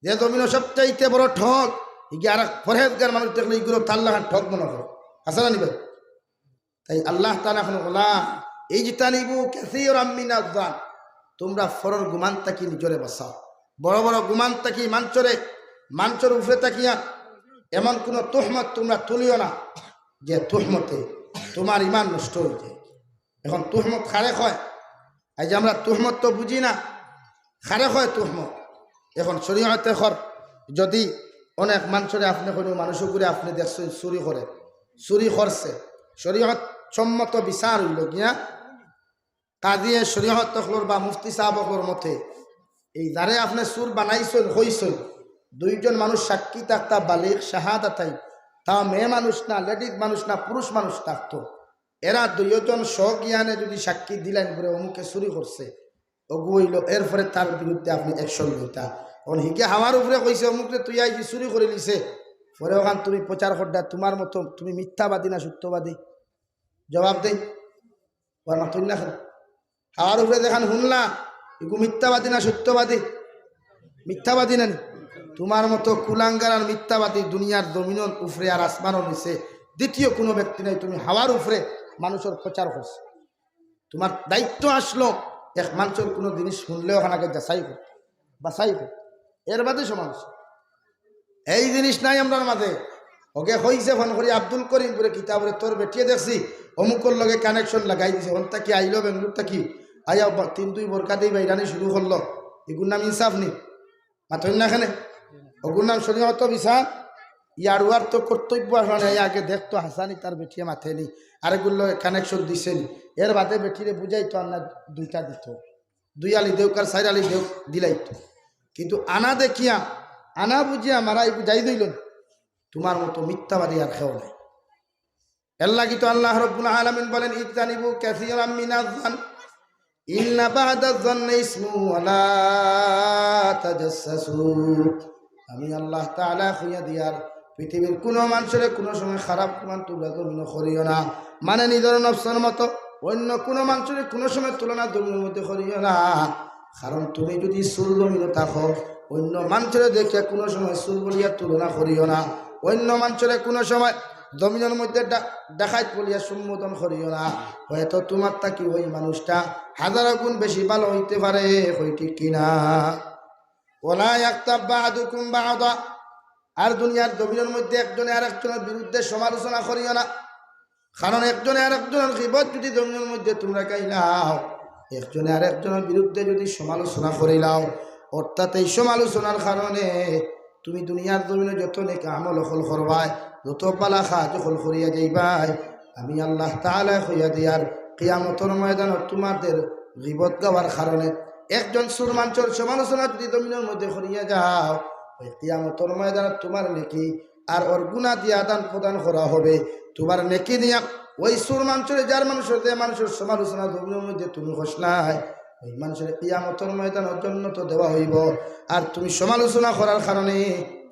যে জমিন সবচাইতে বড় ঠক এগিয়ে আর এক পরহেজগার মানুষ দেখলো এগুলো তার লাগান ঠক মনে হয়। আসা না নিবেন? তাই আল্লাহ তাআলা এখন বলা এই যে তানিবু কাসীরাম মিনাজ যান, তোমরা ফরর গুমান তাকি নিজরে বাঁচাও। বড় বড় গুমান তাকি মাঞ্চর উপরে তাকিয়া এমন কোন তুহমত তোমরা তুলিও না যে তুহমতে তোমার ইমান নষ্ট হয়ে যায়। এখন তুহমত খারেক হয়, এই যে আমরা তুহমত তো বুঝি না, খারেক হয় তুহমত। এখন শরীয়তে যদি অনেক মানুষরে আপনি কোনো মানুষ করে আপনি দেখছেন চুরি করছে, শরীয়ত সম্মত বিচার হইল গিয়া কাজিয়ে শরীয়ত তখলর বা মুফতি সাহাবকর মতে এই যারে আপনি সুর বানাইছেন হইছেন, দুইজন মানুষ সাক্ষী থাকতা বালিক শাহাদাতাই, তা মেয়ে মানুষ না, লেডিজ মানুষ না, পুরুষ মানুষ থাকতো, এরা দুইজন স্বজ্ঞানে যদি সাক্ষী দিলেন করে অমুকে চুরি করছে অগু হইল, এরপরে তার বিরুদ্ধে আপনি অ্যাকশন লইতা। এখন হিকে হাওয়ার উপরে কইছে অমুকে তুই আই যে চুরি করে নিছে, পরে ওখান তুমি প্রচার করডা তোমার মতো তুমি মিথ্যাবাদী না সত্যবাদী? জবাব দেই ওর মাতুন না। হাওয়ার উপরে দেখান শুনলা এগু মিথ্যাবাদী না সত্যবাদী? মিথ্যাবাদী না? তোমার মতো কুলাঙ্গার আর মিথ্যাবাদী দুনিয়ার জমিনের উপরে আর আসমানের নিচে দ্বিতীয় কোনো ব্যক্তি নাই। তুমি হাওয়ার উপরে মানুষের প্রচার করছো, তোমার দায়িত্ব আসলো এক মানুষের কোনো জিনিস শুনলেও ওখানে যাচাই কর, বাছাই কর, এর বাদে সমাজ। এই জিনিস নাই আমরার মাঝে। ওকে হইছে ফোন করি আব্দুল করিম করে কিতাবরে তোর বেটিয়ে দেখছি অমুকর লগে কানেকশন লাগাই দিছে, ওনটা কি আইলো বেঙ্গলোর থাকি আইয়া 3-2 বোরকা দিয়ে বাইরানি শুরু করলো, এগুর নাম ইনসাফ নি? মাথন না এখানে ওগুর নাম শরীয়ত বিচার। ইয়ার ওয়ার তো কর্তব্য আসলে আগে দেখতো হাসানি তার বেটিয়ে মাথায় নেই, আরেকগুলো কানেকশন দিছেন, এর বাদে বেটিরে বুঝাইতো আর না দুইটা দিত, 2 আলি দেউক আর 4 আলি দেউক দিলাইতো। কিন্তু আনা দেখিয়া আনা বুঝিয়া মারাই বুঝাই দিল তোমার মতো মিথ্যাবাদী আর কেউ নাই। এর লাগি তো আল্লাহ রাব্বুল আলামিন বলেন ইজতানিবু কাসীরাম মিনাজ যান ইন্না বা'দাজ যান্নি ইসমু ওয়া লা তাজাসসু। আমি আল্লাহ তাআলা কইয়া দিয়ার পৃথিবীর কোনো মানুষের কোনো সময় খারাপ প্রমাণ তোমরা জমিন করিও না, মানে নিজের নফসের মতো অন্য কোনো মানুষের কোনো সময় তুলনা জমিনের মধ্যে করিও না। কারণ তুমি যদি সুর জমিন থাকো অন্য মানুষের দেখে কোনো সময় সুর বলিয়া তুলনা করিও না, অন্য মানুষের কোনো সময় জমিনের মধ্যে দেখাইত বলিয়া সম্বোধন করিও না। হয়তো তোমার থাকি ওই মানুষটা 1000 গুণ বেশি ভালো হইতে পারে, হই ঠিক কিনা? ওলা ইয়াগতাব বা'দুকুম বা'দা, আর দুনিয়ার জমিনের মধ্যে একজনে আর একজনের বিরুদ্ধে সমালোচনা করিও না। কারণ একজনে আর একজনের গীবত যদি জমিনের মধ্যে তোমরা গাইলাও, একজনে আর একজনের বিরুদ্ধে যদি সমালোচনা করিলাও, অর্থাৎ এই সমালোচনার কারণে তুমি দুনিয়ার জমিনে যত নেক আমল হল করবাই, যত পালা কাজ হল করিয়া যাইবাই, আমি আল্লাহ তাআলা কইয়া দিয়ার কিয়ামতের ময়দানে তোমাদের গীবত গাওয়ার কারণে একজন সুরমাঞ্চর সমালোচনা যদি জমিনের মধ্যে করিয়া যাও, ওই কিয়ামতের ময়দানে তোমার নেকি আর ওর গুনাহ দিয়ে আদান প্রদান করা হবে। তোমার নেকি দিয়া ওই সুরমাঞ্চরে যার মানুষের সমালোচনা জমিনের মধ্যে তুমি ঘোষণায় ওই মানুষের কিয়ামতের ময়দানের জন্য তো দেওয়া হইব। আর তুমি সমালোচনা করার কারণে,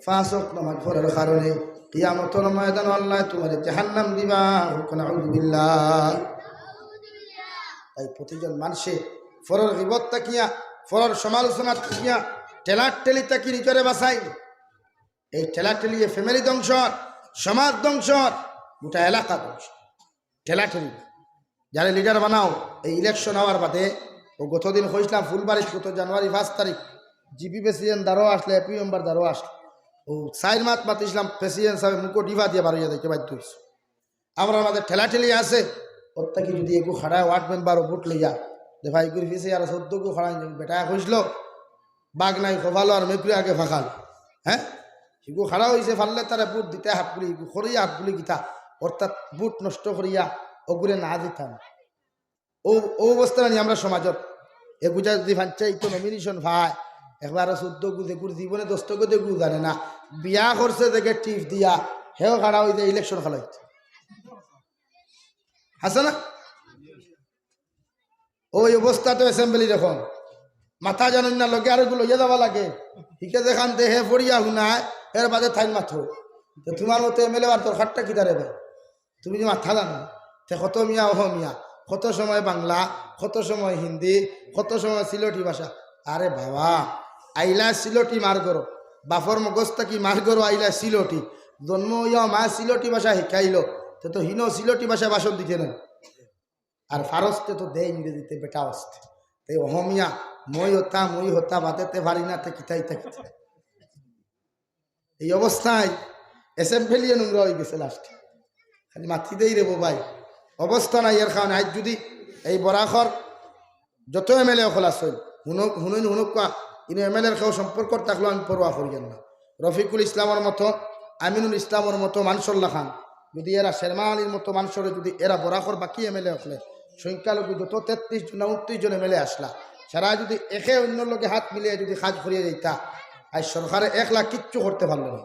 পাঁচ ওয়াক্ত নামাজ পড়ার কারণে কিয়ামতের ময়দান আল্লাহ তোমার জাহান্নাম দিবা। নাউযুবিল্লাহ। তাই প্রতিজন মানুষে ফরর গীবত তাকিয়া, ফরর সমালোচনা তাকিয়া, টেলাটেলি তাকি নিজরে বাঁচাই। এই টেলাটেলিয়ে ফ্যামিলি ধ্বংস, সমাজ ধ্বংস, গোটা এলাকা ধ্বংস। টেলাটেলি যারা লিডার বানাও, এই ইলেকশন হওয়ার বাদে ও গতদিন হয়েছিলাম ফুলবাড়ি, গত জানুয়ারি 5 তারিখ জিপি প্রেসিডেন্ট দ্বারও আসলে, এপি মেম্বার দ্বারও আসলে, ও 4 মাস মাতিছিলাম প্রেসিডেন্ট সাহেব মুখো ডিভা দিয়ে বাড়িয়ে দেখতে বাধ্য হয়েছে। আমরা আমাদের ঠেলাঠেলি আছে, ওর থেকে যদি একটু খাড়ায় ওয়ার্ড মেম্বারও ভোট লইয়া দে ভাই করে ফিসে আর 14 খাড়াই বেটা হয়েছিল বাঘ নাই খোফালো আর মেকুরি আগে ফাঁকাল। হ্যাঁ, এগু খাড়া হয়েছে ফাললে তারা বুট দিতে হাতগুলি এগু করিয়া হাতগুলি গিতা, অর্থাৎ বুট নষ্ট করিয়া ওগুলো না দিতাম। ও অবস্থা নিয়ে আমরা সমাজত এগুজা যদি ভাঞ্চাই তো নমিনেশন ভাই একবার 14 গু দেখুর জীবনে 10 গু দেখু জানে না, বিয়া করছে দেখে টিপ দিয়া হেও খাড়া হয়ে যায় ইলেকশন খেলাইছে। আছে না ওই অবস্থা? তো অ্যাসেম্বলি এখন মাথা জানেন না, লগে আর লইয়া যাওয়া লাগে, হিকে দেখান দে হে পড়িয়া শুনায়, এর বাদে থাইন মাত্র। তো তোমার মতো এমএলএ আর তোর খাটটা কি দাঁড়ে ভাই? তুমি যে মাথা জানো তে কত মিয়া ওহ মিয়া কত সময় বাংলা, কত সময় হিন্দি, কত সময় সিলটি ভাষা। আরে বাবা, আইলা সিলটি মার করো, বাপর মগজটা কি মার করো, আইলা সিলটি জন্ম হইয়া মা সিলটি ভাষা শিখাইল, তো হিনো সিলটি ভাষা বাসন দিতে নেন। আর ফারস্তে তো দে ইংরেজিতে বেটা অস্তে, এই অহমিয়া মই হতা বাদেতে পারি না তে কিতাই থাকি। এই অবস্থায় অ্যাসেম্বলি নোংরা হয়ে গেছে লাস্টে, খালি মাতি দেই রে ভাই, অবস্থা নাই এর কারণে। আজ যদি এই বরাখর যত এমএলএ খোলাস হুনুক ইনি এমএলএর কেউ সম্পর্ক থাকলেও আমি পরোয়া করিয়েন না। রফিকুল ইসলামের মতো, আমিনুল ইসলামের মতো, মানসুল্লাহ খান, যদি এরা শেরমা আলীর মতো মানুষের যদি এরা বরাখর বাকি এমএলএ হলে সংখ্যালঘু যত 33 জন 29 জন এমএলএ আসলা, সারা যদি একে অন্য লোকে হাত মিলিয়ে যদি কাজ করিয়ে যেতা, আর সরকারে 1 লাখ কিচ্ছু করতে পারলো না।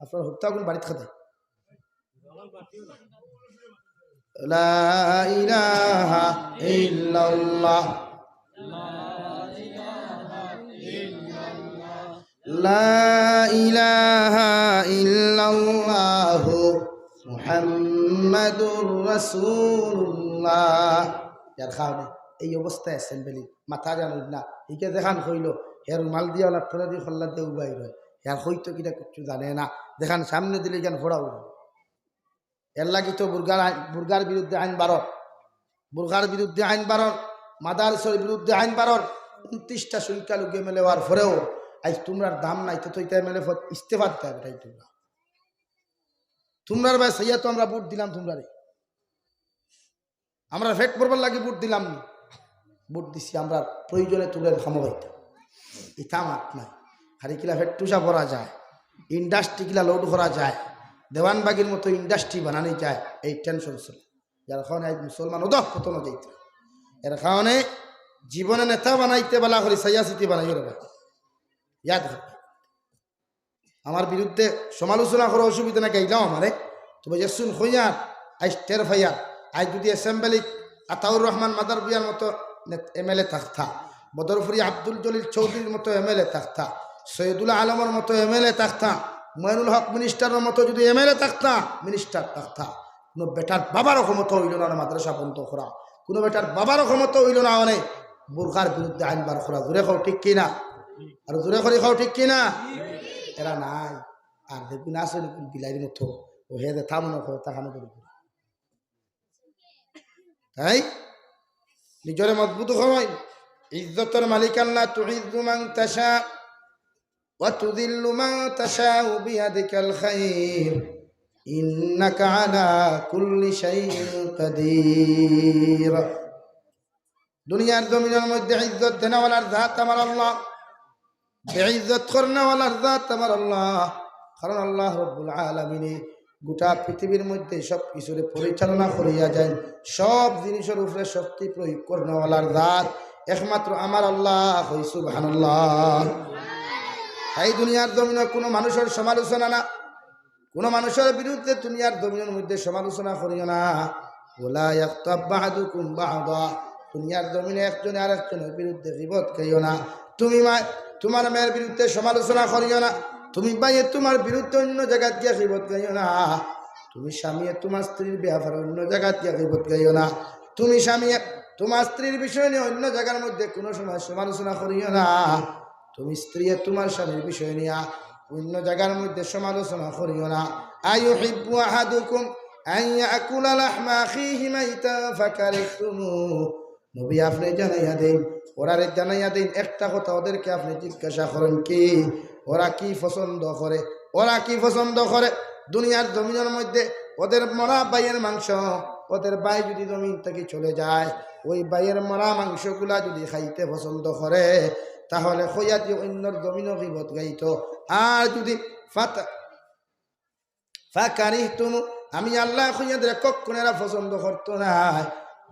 আপনার হত্যাগুলো বাড়িতে খাতে লা ইলাহা ইল্লাল্লাহ লা ইলাহা ইল্লাল্লাহ মুহাম্মাদুর রাসূলুল্লাহ। ইয়ার খাওনে এই অবস্থায় অ্যাসেম্বলি মাথা জানুন না, ইকে দেখান হইল হের মাল দিয়ে ওলা ঠোলা দিয়ে খল্লা দিয়ে উবাই রয়, ইয়ার হইতো কিনা কিচ্ছু জানে না। দেখান সামনে দিলে কেন ফোড়া উঠে। এর লাগি তো বুর্গার বিরুদ্ধে আইন বারর, বুর্গার বিরুদ্ধে আইন বারর, মাদারসের বিরুদ্ধে আইন বারর। 29টা সংখ্যালঘু এমএলএ হওয়ার পরেও আজ তোমরার দাম নাই, তো এমএলএ ইস্তেফা দিতে হবে। তাই তোমরার ভাই সাইয়া তো আমরা ভোট দিলাম, তোমরারে আমরা ফেট করবার লাগে ভোট দিলাম না, ভোট দিছি আমরা প্রয়োজনে তোমরা খামাইতাম। ইটা মাত নাই, হারিকিলা ফেট টুসা ভরা যায়, ইন্ডাস্ট্রি কিলা লোড করা যায়, দেওয়ানবাগির মতো ইন্ডাস্ট্রি বানানো যায়। এই টেনশন ছিল, যার কারণে আজ মুসলমান ওদক পতন যেত। এর কারণে জীবনে নেতা বানাইতে বলা করি সাইয়াসিতি বানাই রে, ইয়াদ রাখবে। আমার বিরুদ্ধে সমালোচনা করার অসুবিধা না গাইলাম আমারে, তবে যেসুন হইয়ার আজ টের ফাইয়ার, আজ যদি অ্যাসেম্বলি আতাউর রহমান মাদার বিয়ার মতো এমএলএ থাকতা, বদরপুরি আব্দুল জলিল চৌধুরীর মতো এমএলএ থাকতা, সৈয়দুল আলমের মতো এমএলএ থাকতা, মঈনুল হক মিনিস্টারের মতো যদি এমএলএ থাকতা, মিনিস্টার থাকতা, কোনো বেটার বাবার ক্ষমতা হইল না মাদ্রাসা বন্ধ করা, কোনো বেটার বাবার ক্ষমতা হইল না অনেক বুরখার বিরুদ্ধে আইন বার করা। জোরে খাও ঠিক কিনা, আর জোরে করে খাও ঠিক কিনা। এরা নাই, আর দেখুন আসে বিলাইয়ের মতো ও হে দে থামো না তাকানো করি, তাই নিজরে মজবুত হয়। ইজ্জতের মালিক আল্লাহ, তুইজ্জু মান তাশা ওয়া তুযিল্লু মান তাশা বিয়াদিকাল খায়র ইন্নাকা আলা কুল্লি শাইইন কাদির। দুনিয়ার জমিনের মধ্যে ইজ্জত দেনওয়ালার জাত আমার আল্লাহ, বেইজ্জত করনেওয়ালার জাত আমার আল্লাহ। কারণ আল্লাহ রব্বুল আলামিন গোটা পৃথিবীর মধ্যে সব কিছুরে পরিচালনা করিয়া যায়, সব জিনিসের উপরে শক্তি প্রয়োগ করনেওয়ালার জাত একমাত্র আমার আল্লাহ। সুবহানাল্লাহ। এই দুনিয়ার জমিনে কোনো মানুষের সমালোচনা না, কোনো মানুষের বিরুদ্ধে দুনিয়ার জমিনের মধ্যে সমালোচনা করিও না। ওয়ালা ইয়াগতাব বা'দুকুম বা'দা, দুনিয়ার জমিনে একজন আরেকজনের বিরুদ্ধে গীবত করিও না। তুমি তোমার মেয়ের বিরুদ্ধে সমালোচনা করিও না, তুমি ভাইয়ে তোমার বিরুদ্ধে অন্য জায়গায় গিয়ে গীবত করিও না, তুমি স্বামী তোমার স্ত্রীর ব্যাপারে অন্য জায়গায় গিয়ে গীবত করিও না, তুমি স্বামী তোমার স্ত্রীর বিষয় নিয়ে অন্য জায়গার মধ্যে কোনো সময় সমালোচনা করিও না, তুমি স্ত্রী তোমার স্বামীর বিষয় নিয়ে অন্য জায়গার মধ্যে সমালোচনা করিও না। আইয়ুহিব্বু আহাদুকুম আন ইয়াকুলা লাহমা আখিহি মাইতান ফাকারিহতুমুহু, নবী আপনি জানাইয়া দেন, ওরারে জানাইয়া দেন একটা কথা, ওদেরকে আপনি জিজ্ঞাসা করেন কি ওরা কি পছন্দ করে, ওরা কি পছন্দ করে। দুনিয়ার জমিনের মধ্যে ওদের মরা বাইয়ের মাংস, ওদের বাই যদি জমিন থেকে চলে যায়, ওই বাইয়ের মরা মাংসগুলা যদি খাইতে পছন্দ করে, তাহলে খইয়া দিয়ে অন্যর জমিনও গীবত গাইত। আর যদি ফাকারিহতুমু, আমি আল্লাহ খইয়াদের কখনো এরা পছন্দ করতো না।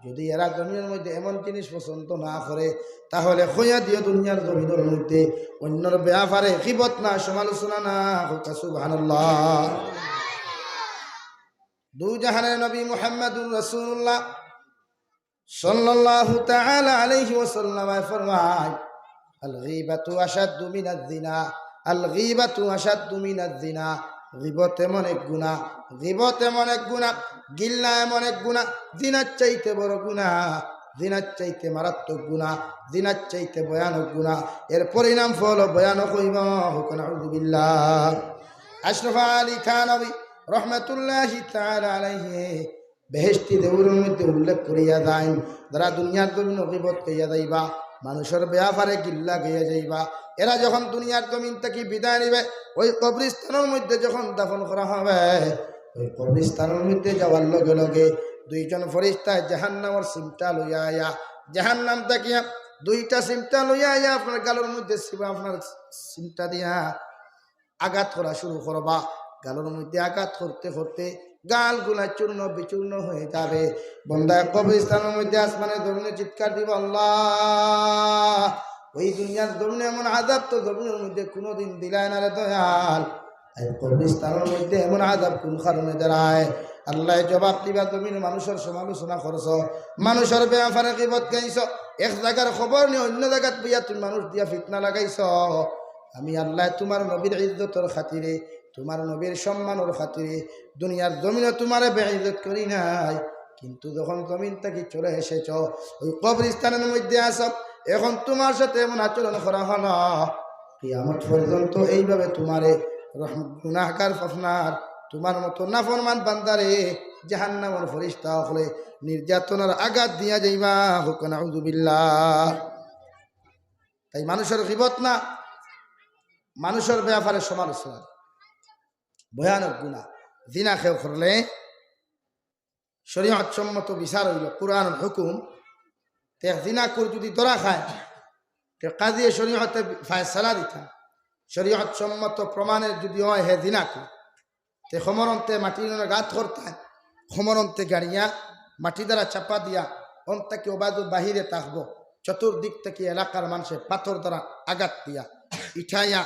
যদি এরা জমিনের মধ্যে এমন জিনিস পছন্দ না করে, তাহলে খইয়া দিয়ে দুনিয়ার জমিনের মধ্যে অন্যর ব্যাপারে গীবত না, সমালোচনা না। সুবহানাল্লাহ। দু জাহানের নবী মুহাম্মদুর রাসূলুল্লাহ সাল্লাল্লাহু তাআলা আলাইহি ওয়াসাল্লাম ফরমায়, আল গীবাতু আশাদ্দু মিনাজ জিনা, আল গীবাতু আশাদ্দু মিনাজ জিনা। গীবত এমন এক গুনাহ, গীবত এমন এক গুনাহ, গিল্লা এমন এক গুনাহ, জিনার চাইতে বড় গুনাহ, জিনার চাইতে মারাত্মক গুনাহ, জিনার চাইতে ভয়ানক গুনাহ। এর পরিণাম ফল ভয়ানক হইব। নাউযুবিল্লাহ। আশরাফ আলী থানভী রহমাতুল্লাহি তাআলা আলাইহি বেহেশতি দেউরের মধ্যে উল্লেখ করিয়া দেন, যারা দুনিয়ার জমিন গীবত কইয়া যাইবা, মানুষের ব্যাপারে গিল্লা গিয়ে যাইবা, এরা যখন দুনিয়ার জমিন থেকে বিদায় নিবে, ওই কবরস্থানের মধ্যে যখন দাফন করা হবে, ওই কবরস্থানের মধ্যে যাওয়ার লগে লগে দুইজন ফেরেশতা জাহান্নামের সিমটা লইয়া আয়া, জাহান্নাম তাকিয়া দুইটা সিমটা লইয়া আয়া আপনার গালের মধ্যে আপনার সিমটা দিয়া আঘাত করা শুরু করবা। গালের মধ্যে আঘাত করতে করতে গালগুলা চূর্ণ বিচূর্ণ হয়ে যাবে। বন্দা কবরস্থানের মধ্যে আসমানের জমিনে চিৎকার দিব, আল্লাহ ওই দুনিয়ার জমিনে এমন আযাব তো জমিনের মধ্যে কোনোদিন দিলায় না রে দয়াল। এই কবরস্থানের মধ্যে এমন আযাব কোন কারণে দাঁড়ায়? আল্লাহ জবাব দিবা, জমিনে মানুষের সমালোচনা করছ, মানুষের ব্যাপারে গীবত গাইছ, এক জায়গার খবর নিয়ে অন্য জায়গাত বইয়া তুমি মানুষ দিয়া ফিতনা লাগাইছ। আমি আল্লাহ তোমার নবীর ইজ্জতের খাতিরে, তোমার নবীর সম্মানের খাতিরে দুনিয়ার জমিনে তোমারে বেইজ্জত করি নাই, কিন্তু যখন জমিন থেকে চলে এসেছ, ওই কবরস্থানের মধ্যে আস, এখন তোমার সাথে এমন আচরণ করা হলো, কিয়ামত পর্যন্ত এইভাবে তোমারে গুনাহগার আপনার তোমার মতো নাফরমান বান্দারে জাহান্নামের ফেরেশতা হলে নির্যাতনের আঘাত দিয়া যাইবা। হুক নাউযুবিল্লাহ। তাই মানুষের গীবত না, মানুষের ব্যাপারে সমালোচনা ভয়ানক গুনাহ। জিনা খেয়ে করলে শরীয়ত সম্মত বিচার হইল, কুরআন হুকুম, তে জিনা করে যদি ধরা খায়, তে কাজী শরীয়তে ফায়সালা দিতা, শরীয়ত সম্মত প্রমাণের যদি হয় হে জিনা করে, তে খমরন্তে মাটির গাত করতেন, খমরন্তে গাড়িয়া মাটি দ্বারা চাপা দিয়া অন্তাকে ওবাদু বাহিরে থাকবো, চতুর্দিক থেকে এলাকার মানুষের পাথর দ্বারা আঘাত দিয়া ইঠাইয়া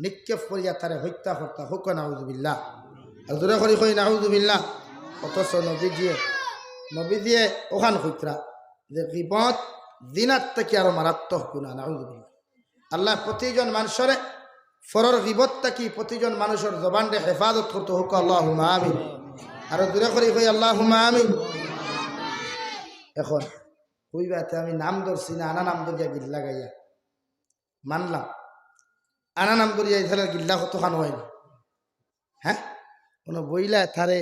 নিক্ষেপ করিয়া তারে হত্যা করতা। হুক নাউযুবিল্লাহ। আর দূরে করি কই নাউযুবিল্লাহ। অথচ নবী দিয়ে ওখান হইতরা যে গীবত জিনার থেকে আরো মারাত্মক গুনাহ। নাউযুবিল্লাহ। আল্লাহ প্রতিজন মানুষের ফরর গীবত থেকে প্রতিজন মানুষের জবানরে হেফাজত করতে। হুক আল্লাহুম্মা আমিন। আরো দূরে করি কই আল্লাহুম্মা আমিন। এখন কইবাতে আমি নাম ধরছি না, আনা নাম ধরিয়া গিল্লা গাইয়া মানলাম, আনা নাম ধরিয়া ইথারের গিল্লা কতখান হয় না? হ্যাঁ, কোনো বইলা থারে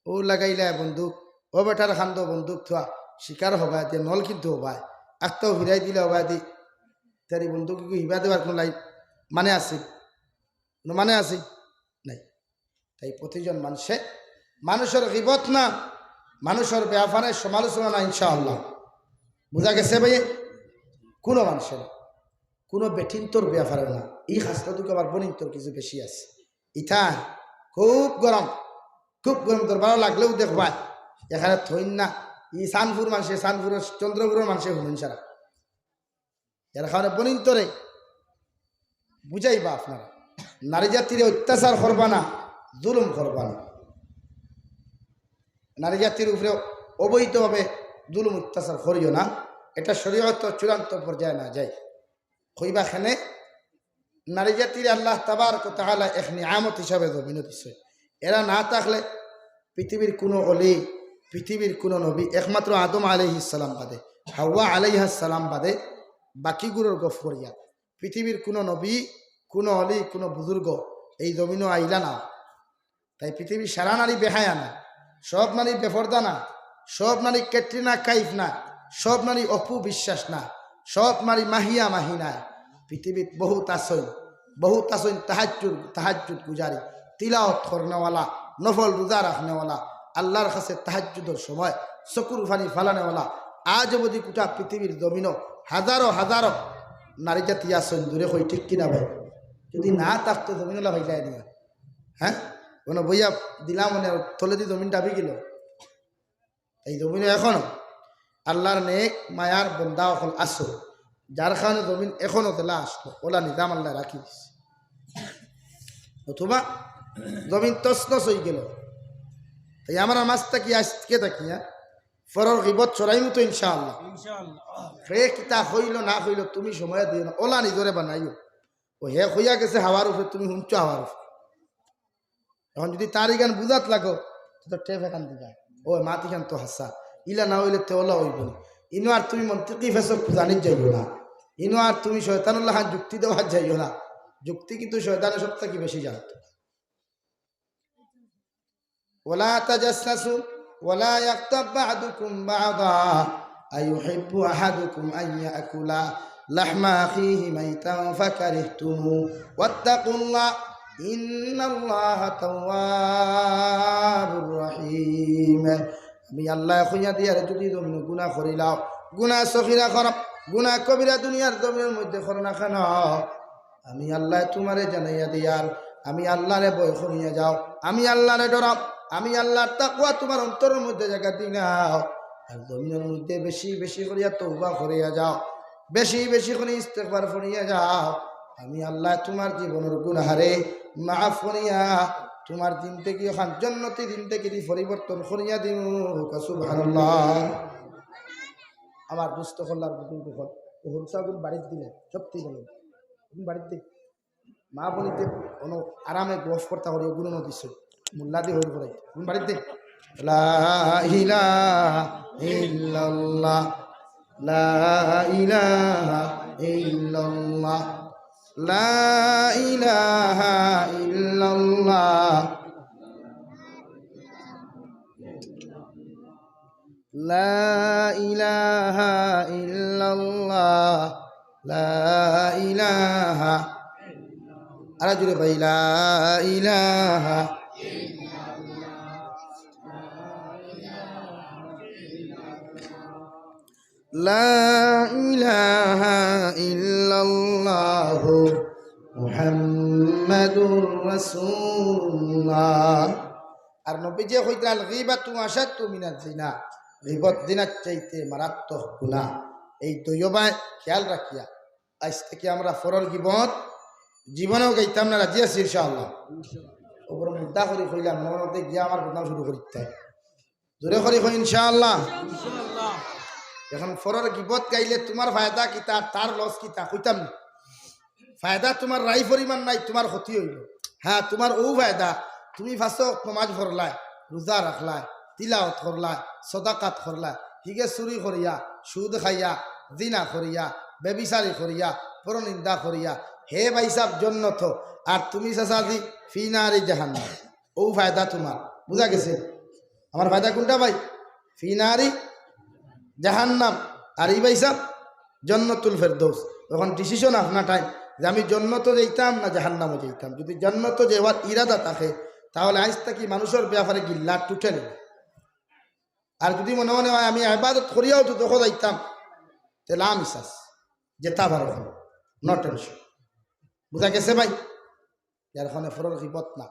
ও লাগাইলা বন্দুক, ও বেটার খান্দ বন্দুক থা শিকার হবায় দিয়ে নল কিন্তু হবায় একটাও ফিরাই দিলে হবায় দি তারি বন্দুক হিবা দেওয়ার কোনো লাই মানে আছে? মানে আছে নাই। তাই প্রতিজন মানুষের গীবত না, মানুষের ব্যাপারে সমালোচনা না, ইনশাআল্লাহ। বুঝা গেছে ভাই? কোনো মানুষের কোনো বেঠিন্তর ব্যাপারে না। এই খাসটাটুকু আবার বনিন্তর কিছু বেশি আছে। ইথা খুব গরম তোর ভালো লাগলেও দেখবা এখানে থইন না। ই সানপুর মানুষে, সানপুরের চন্দ্রপুরের মানুষে হুমেন সারা এর কারণে বনিন্তরে বুঝাইবা আপনারা, নারী জাতির অত্যাচার করবা না, জুলুম করবা না। নারী জাতির উপরে অবৈধভাবে জুলুম অত্যাচার করিও না। এটা শরীয়ত চূড়ান্ত পর্যায়ে না যায়। কইবা খানে নারী জাতির আল্লাহ তাবারক ওয়া তাআলা এক নিয়ামত হিসাবে জমিনে দিছে। এরা না থাকলে পৃথিবীর কোনো অলি, পৃথিবীর কোনো নবী, একমাত্র আদম আলাইহিস সালাম বাদে, হাওয়া আলাইহিস সালাম বাদে বাকিগুলোর গফ করিয়া পৃথিবীর কোনো নবী, কোনো অলি, কোনো বুজুর্গ এই জমিনও আইলা না। তাই পৃথিবীর সারা নারী বেহায়া না, সব নারী বেফরদা না, সব নারী ক্যাটরিনা কাইফ না, সব নারী অপু বিশ্বাস না, সব নারী মাহিয়া মাহি না। পৃথিবীত বহুত আসইন তাহাজ্জুদ গুজারি, তিলাওয়াত করনেওয়ালা, নফল রোজা রাখনেওয়ালা, আল্লাহর কাছে তাহাজ্জুদের সময় চকুর ফানি ফালানেওয়ালা আজ অবধি গোটা পৃথিবীর জমিনও হাজারো হাজারো নারী জাতি আসইন। দূরে কই ঠিক কিনা ভাই? যদি না থাকতো জমিনওয়ালা হয়ে যায় নিয়া, হ্যাঁ কোনো বইয়া দিলাম মানে তলে দিয়ে জমিন ডাবি গেল। এই জমিনে এখনো আল্লাহর নেক মায়ার বন্দা এখন আসো, যার কারণে জমিন এখনো তেলা আসলো, ওলা নিজাম আল্লাহ রাখি দিচ্ছে। অথবা জমিন তসনস হয়ে গেল। তাই আমার মাছটা কি আজকে থাকি, হ্যাঁ ফরর গীবত চড়াইমু তো ইনশাআল্লাহ। হে কিতা হইল না হইল তুমি সময় দিও না, ওলা নিজরে বানাইও। ও হে হইয়া গেছে হাওয়ার উপরে, তুমি শুনছো হাওয়ার উপরে। এখন যদি তার গান বুঝাত লাগো তো টেপ এখান দিবা ও মাতি খান তো হাসা ইলা না হইলে তেওলা হইব না ইনো আর তুমি মন্ত্রী ফেসক জানি যাইও না ইনো আর তুমি শয়তানুল্লাহ যুক্তি দেওয়া যাইও না যুক্তি কিন্তু শয়তানের সব থেকে বেশি জানত ওয়ালা তাজাসসু ওয়ালা ইয়াক্তাব বা'দুকুম বা'দা আইয়ুহিব্বু আহাদুকুম আন ইয়াকুলা লাহমা আখিহি মাইতান ফাকারিহতুমু ওয়াত্তাকুল্লাহ ইন্নাল্লাহা তাওয়াবুর রহিম আমি আল্লাহ কইয়া দিয়ার যদি তুমি গুনাহ করিলাও গুনাহ সগীরা করব গুনাহ কবিরা দুনিয়ার জমিনের মধ্যে করো না কেন আমি আল্লাহ তোমারে জানাইয়া দিয়ার আমি আল্লাহরে ভয় করিয়া যাও আমি আল্লাহরে ডরাও আমি আল্লাহর তাকওয়া তোমার অন্তরের মধ্যে জায়গা দিনাও আর জমিনের মধ্যে বেশি বেশি করিয়া তওবা করিয়া যাও বেশি বেশি করে ইস্তেগফার করিয়া যাও আমি আল্লাহ তোমার জীবনের গুনাহারে মাফ করিয়া তোমার দিন থেকে ওখান জান্নাতি দিন থেকে পরিবর্তন করিয়া দিন সুবহানাল্লাহ আমার দুস্থ কল্লার বুজুর্গ হল ও হুরসাগুন বাড়িতে দিলে সত্যি বলেন বাড়িতে মা বলিতে কোনো আরামে গফ করতে হলে ওগুলো দিচ্ছে মোল্লা দিয়ে হয়ে পড়াই বাড়িতে লা ইলাহা ইল্লাল্লাহ লা ইলাহা ইল্লাল্লাহ লা ইলাহা ইল্লাল্লাহ লা ইলাহা ইল্লাল্লাহ লা ইলাহা আর জুড়ে ভাই লা ইলাহা লা ইলাহা ইল্লাল্লাহ মুহাম্মাদুর রাসূলুল্লাহ আর নবী যে কইতেন গীবাতু আশাদ্দু মিনাজ জিনা গীবত জিনার চাইতে মারাত্মক গুনাহ এই দুইবাই খেয়াল রাখিয়া আজ থেকে আমরা ফরর গীবত জীবনেও গাইতাম না রাজি আছি ইনশাআল্লাহ ওপর মুদ্দা করে কইলাম মনতে গিয়া আমার বদনাম শুরু করিতে জোরে করে কই ইনশাআল্লাহ এখন ফরর গীবত গাইলে তোমার ফায়দা কিতা তার লস কিতা কইতাম না ফায়দা তোমার রাই পরিমাণ নাই তোমার ক্ষতি হইল হ্যাঁ তোমার ও ফায়দা তুমি ফাঁসো নমাজ পড়লাই রোজা রাখলাই তিলাওয়াত করলাই সদাকাত করলাই হিগে চুরি করিয়া সুদ খাইয়া জিনা করিয়া বেবিচারি করিয়া পরনিন্দা করিয়া হে ভাইসাব জন্নত আর তুমি চাচাজি ফিনারি জাহান্নাম ও ফায়দা তোমার বুঝা গেছে আমার ফায়দা কোনটা ভাই ফিনারি জাহান্নাম আর এই ভাইসাব জন্নতুল ফেরদৌস তখন ডিসিশন আপনার টাইম যে আমি জন্নত যেতাম না জাহান্নামও যেতাম যদি জন্নত যাওয়ার ইরাদা থাকে তাহলে আজ থেকে মানুষের ব্যাপারে গিল্লা টুটে নেবে আর যদি মনে মনে হয় আমি ইবাদত করিয়াও তো দেখো যাইতাম তাহলে আমি চাস যেতা ভালো নো টেনশন বুঝা গেছে ভাই যার ফোনে ফরর গীবত না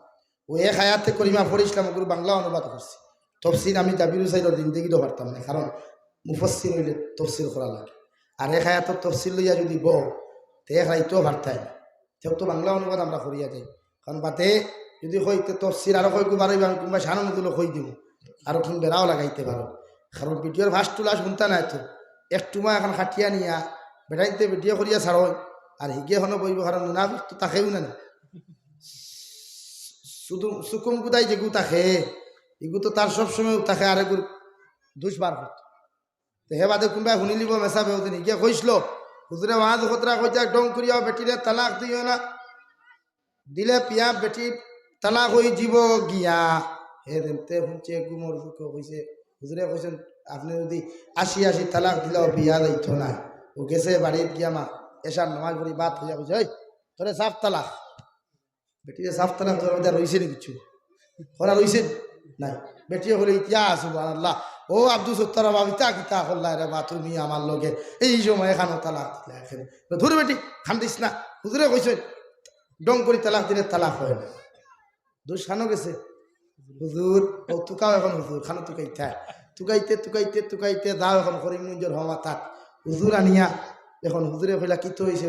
ও এক হায়াতে করিমা পড়িছিলাম ওগুলো বাংলা অনুবাদ করছি তফসির আমি জাবিরু সাইডের জিন্দেগিও পারতাম না কারণ মুফাসসির হইলে তফসির করা লাগে আর এক হায়াতের তফসির লইয়া যদি বউ তে এক রাইতেও পারতাই না তেও তো বাংলা অনুবাদ আমরা করিয়া যাই কারণ বাতে যদি হইতে তফসির আরো কয়েক বাড়াইব আমি কিংবা সানো নতুন হই দিব আরো তুমি বেড়াও লাগাইতে পারো কারণ ভিডিওর ভাস তুলা শুনতা নাই তো একটু মা এখন খাটিয়া নিয়া বেড়াইতে ভিডিও করিয়া ছাড়ো আর হিগে হনো বইব কারণ মুনাফিক তো তাকেও না শুধু সুকুম গুদাই যেগু তাকে এগু তো তার সবসময় তাকে আর এগুর দুষ বার করত হে বাদে কোনবাই শুনি লিব মেসাবে ওদিন হিগে কইসল হুজুরে ওয়াজ খতরা কইতা ডং করিয়া বেটিরে তালাক দিও না দিলে পিয়া বেটি তালাক হয়ে যাব গিয়া হে দেমতে শুনছে গুমর দুঃখ কইছে হুজুরে কইছেন আপনি যদি ৮০ তালাক দিলেও বিয়া যাইত না ও গেছে বাড়িত গিয়া মা এসার নামাজ পড়ি বাদ হইয়া কইছে ওই তোরে সাফ তালাক বেটিরে সাফ তালাক তোর মধ্যে রইছে নি কিছু করা রইছে নাই বেটিও বলে ইতিহাস সুবহানাল্লাহ ও আব্দুল সত্তার বাবিতা কিতা হল্লাই রে বা তুমি আমার লগে এই সময় এখানে তালাক দিলে এখানে ধরে বেটি খান্দিস না হুজুরে কইছে ডং করি তালাক দিলে তালাক হয় না দোষ খানো গেছে হুজুর ও তুকাও এখন হুজুর খানো তুকাইতে যাও এখন করিমগঞ্জের হওয়া থাক হুজুর আনিয়া এখন হুজুরে কইলা কি তো হয়েছে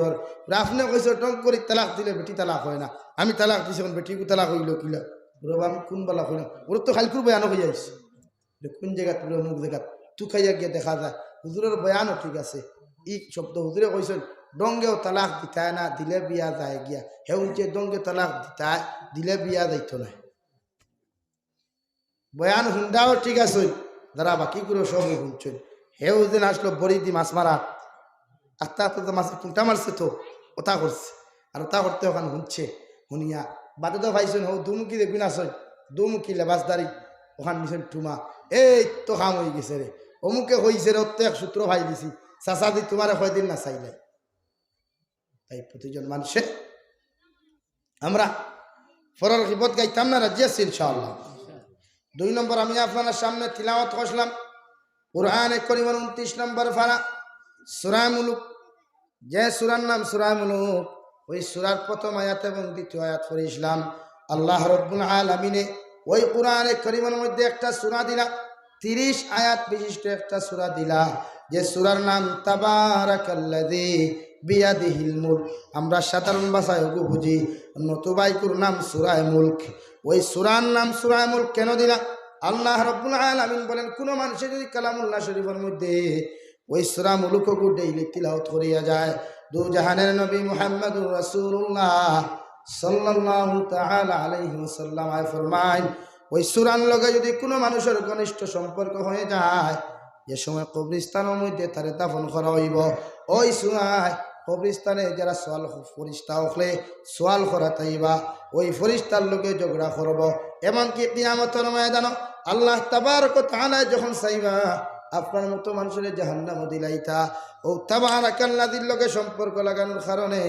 আপনি কইছে ডং করি তালাক দিলে বেটি তালাক হয় না আমি তালাক দিছি এখন বেটিকে তালাক হইল কিলা ওরা আমি কোন বেলা কইলাম ওর তো খালকুর বয়ানও হয়ে যাইছে কোন জায়গা তুলে অমুক জায়গা তুকাইয়া গিয়ে দেখা যায় হুজুরের বয়ানও ঠিক আছে ই শব্দ হুজুরে কইছেন ডঙ্গেও তালাক দিতায় না দিলে বিয়া যায় গিয়া হেউন যে ডঙ্গে তালাক দিতায় দিলে বিয়া যাইত না বয়ান হুন্ডাও ঠিক আছে, যারা বাকি করে সব শুনছেন। হেউ দিন আসলো বড়ি দি মাছ মারা, আস্তে আস্তে তো মাছের কুন্টা মারছে, তো ওটা করছে আর ওটা করতে ওখানে শুনছে। শুনিয়া বাদে তো ভাইছেন হো দুমুখী দেখবি না আসেন, দুমুখী লেবাসদারি ওখান নিছেন টুমা, এই তো কাম হয়ে গেছে রে, অমুকে হয়েছে রে, অত এক সূত্র ভাই দিছি, চাচা দি তোমার কয়দিন না চাইলাই। তাই প্রতিজন মানুষে আমরা ফরার গিবত গাইতাম না, রাজি আছি ইনশাআল্লাহ। 2 নম্বর আমি আপনার সামনে তিলাওয়াত করলাম কুরআনে কারীমের 29 নম্বর পারা সূরা মুলুক। যে সূরার নাম সূরা মুলুক, ওই সূরার প্রথম আয়াত এবং দ্বিতীয় আয়াত পড়েছিলাম। আল্লাহ রাব্বুল আলামিন ওই কুরআনে কারীমের মধ্যে একটা সূরা দিলা, 30 আয়াত বিশিষ্ট একটা সূরা দিলা, যে সূরার নাম তাবারাকাল্লাযী বিয়াদিহিল মুলক। আমরা সাধারণ ভাষায় ওগো বুঝি, নতুবাইকুর নাম সূরা মুলক। ওই সূরার নাম সূরা মুলক কেন দিলা? আল্লাহ রাব্বুল আলামিন বলেন, কোন মানুষে যদি কালামুল্লাহ শরীফের মধ্যে ওই সূরা মুলুক ডেইলি তিলাওয়াত করিয়া যায়, দু জাহানের নবী মুহাম্মদুর রাসূলুল্লাহ সাল্লাল্লাহু তাআলা আলাইহি ওয়াসাল্লাম ফরমায়, ওই সূরার লগে যদি কোনো মানুষের ঘনিষ্ঠ সম্পর্ক হয়ে যায়, যে সময় কবরস্থানের মধ্যে তারে দাফন করা হইব, ওই সূরায় কবরস্থানে যারা সোয়াল ফরিস্তা হলে সোয়াল করা তাইবা, ওই ফরিস্তার লোকে ঝগড়া করব। এমনকি কিয়ামতের ময়দানে আল্লাহ তাবারক ওয়া তাআলা যখন চাইবা আপনার মতো মানুষের জাহান্নামে দিলাইতা, ও তাবারাকাল্লাযীর লোকে সম্পর্ক লাগানোর কারণে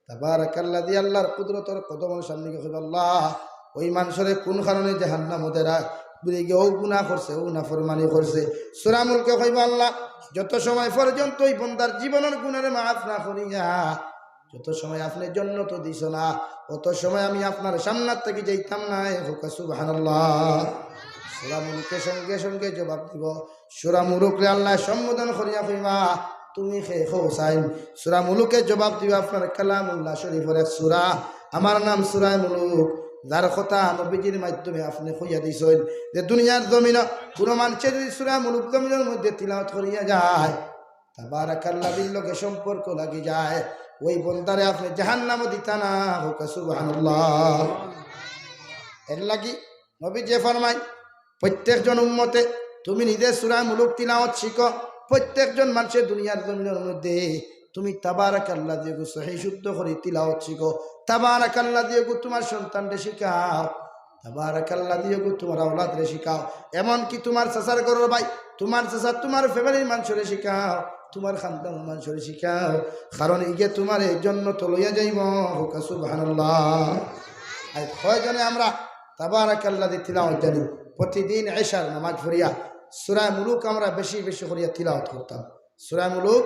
তাবারাকাল্লাযী আল্লাহর কুদরতের কদমের সামনে গিয়ে আল্লাহ ওই মানুষের কোন কারণে জাহান্নামে দেরা বুঝে গিয়ে ও গুনাহ করছে, ও নাফরমানি করছে। সূরা মুলকে কইব আল্লাহ, যত সময় পর্যন্ত ওই বান্দার জীবনের গুনাহ মাফ না করিয়া যত সময় আপনি জান্নাত দিছ না, অত সময় আমি আপনার সামনে থেকে যাইতাম না। হুকা সুবহানাল্লাহ। সূরা মুলকের সঙ্গে সঙ্গে জবাব দিব। সূরা মুলুকরে আল্লাহ সম্বোধন করিয়া কইবা, তুমি খে হোসাইন। সূরা মুলুকে জবাব দিবা আপনার কালামুল্লাহ শরীফের সূরা, আমার নাম সূরা মুলুক, যার কথা নবীজির মাধ্যমে আপনি কইয়া দিছেন যে দুনিয়ার জমিন কোন মানুষে যদি সূরা মুলুক জমিনের মধ্যে তিলাওয়াত করিয়া যায়, তাবারাকাল্লাযীর লগে সম্পর্ক লাগি যায়, ওই বান্দারে আপনি জাহান্নামে দিতা না। হুকা সুবহানাল্লাহ। এর লাগি নবী যে ফরমায়, প্রত্যেকজন উম্মতে তুমি নিজে সূরা মুলুক তিলাওয়াত শিখো। প্রত্যেকজন মানুষের দুনিয়ার জমিনের মধ্যে তুমি তাবারাকাল্লাযী সহিহ শুদ্ধ করে তিলাওয়াত শিখো। তাবারাকাল্লাযী তোমার সন্তানকে শিখাও, তাবারাকাল্লাযী তোমার আওলাদরে শিখাও, এমনকি তোমার চাচার ঘরের ভাই, তোমার চাচা, তোমার ফ্যামিলির মানুষের শিখাও, তোমার খানদান মানুষের শিখাও, কারণ ইগে তোমার এই জন্য তো লইয়া যাইব। হুকা সুবহানাল্লাহ। আর কয়জনে আমরা তাবারাকাল্লাযী তিলাওয়াত জানি? প্রতিদিন এশার নামাজ পড়িয়া সূরা মুলুক আমরা বেশি বেশি করিয়া তিলাওয়াত করতাম। সূরা মুলুক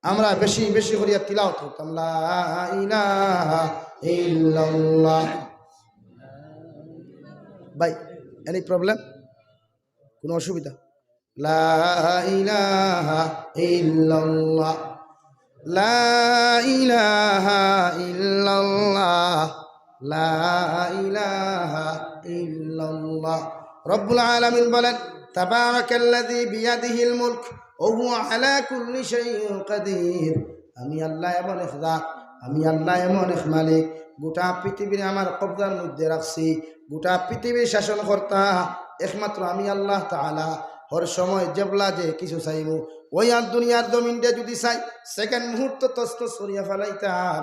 আমরা বেশি বেশি করিয়া তিলাওয়াত করতাম। লা ইলাহা ইল্লাল্লাহ। ভাই এনি প্রবলেম, কোনো অসুবিধা? লা ইলাহা ইল্লাল্লাহ, লা ইলাহা ইল্লাল্লাহ, লা ইলাহা ইল্লাল্লাহ। রব্বুল আলামিন বলেন, তাবারাকাল্লাযী বিয়াদিহিল মুলক ওয়া হুয়া আলা কুল্লি শাইইন কাদির। আমি আল্লাহ এমন এক জাত, আমি আল্লাহ এমন এক মালিক, গোটা পৃথিবীর আমার কবজার মধ্যে রাখছি, গোটা পৃথিবীর শাসনকর্তা একমাত্র আমি আল্লাহ তাআলা। হর সময় জেবলা যে কিছু চাইব, ওই আর দুনিয়ার জমিনটা যদি চাই সেকেন্ড মুহূর্ত তস্ত সরিয়া ফেলাইতাম।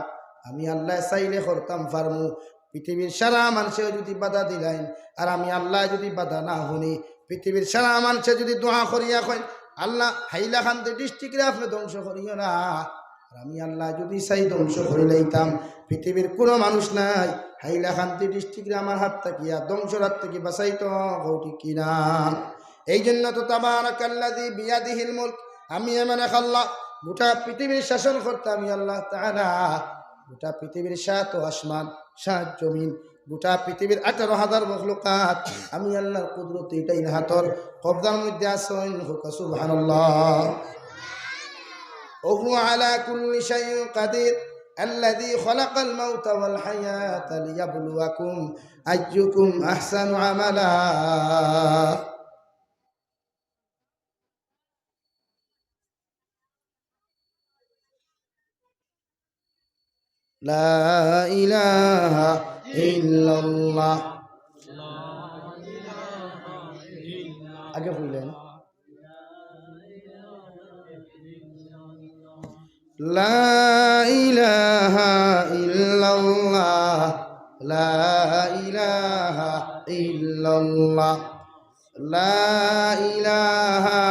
আমি আল্লাহ চাইলে করতাম পারমু। পৃথিবীর সারা মানুষে যদি বাধা দিলেন আর আমি আল্লাহ যদি বাধা না শুনি, পৃথিবীর সারা মানুষে যদি দোয়া করিয়া কই আল্লাহ হাইলাকান্দি ডিস্ট্রিক্টে আপনি ধ্বংস করিও না, আর আমি আল্লাহ যদি চাই ধ্বংস করে লইতাম, পৃথিবীর কোনো মানুষ নাই হাইলাকান্দি ডিস্ট্রিক্টে আমার হাত থাকিয়া ধ্বংসর হাত থেকে বাঁচাইতো ঠিক কিনা? এই জন্য তো তাবারাকাল্লাযী বিয়াদিহিল মুলক, আমি এমন এক আল্লাহ, গোটা পৃথিবীর শাসন করতে আমি আল্লাহ তাআলা। গোটা পৃথিবীর 7 আসমান 7 জমিন, গোটা পৃথিবীর 18,000 মখলুকাত আমি আল্লাহর কুদরতে এটাই হাতর কবজার মধ্যে আছেন। হুকা সুবহানাল্লাহ। ওহু আলা কুল্লি শাইইন কাদির আল্লাযী খালাকাল মাউতা ওয়াল হায়াতা লিয়াবলুয়াকুম আইয়ুকুম আহসানু আমালা। লা ইলাহা ইল্লাল্লাহ, আগে বললেন লা ইলাহা ইল্লাল্লাহ লা ইলাহা ইল্লাল্লাহ লা ইলাহা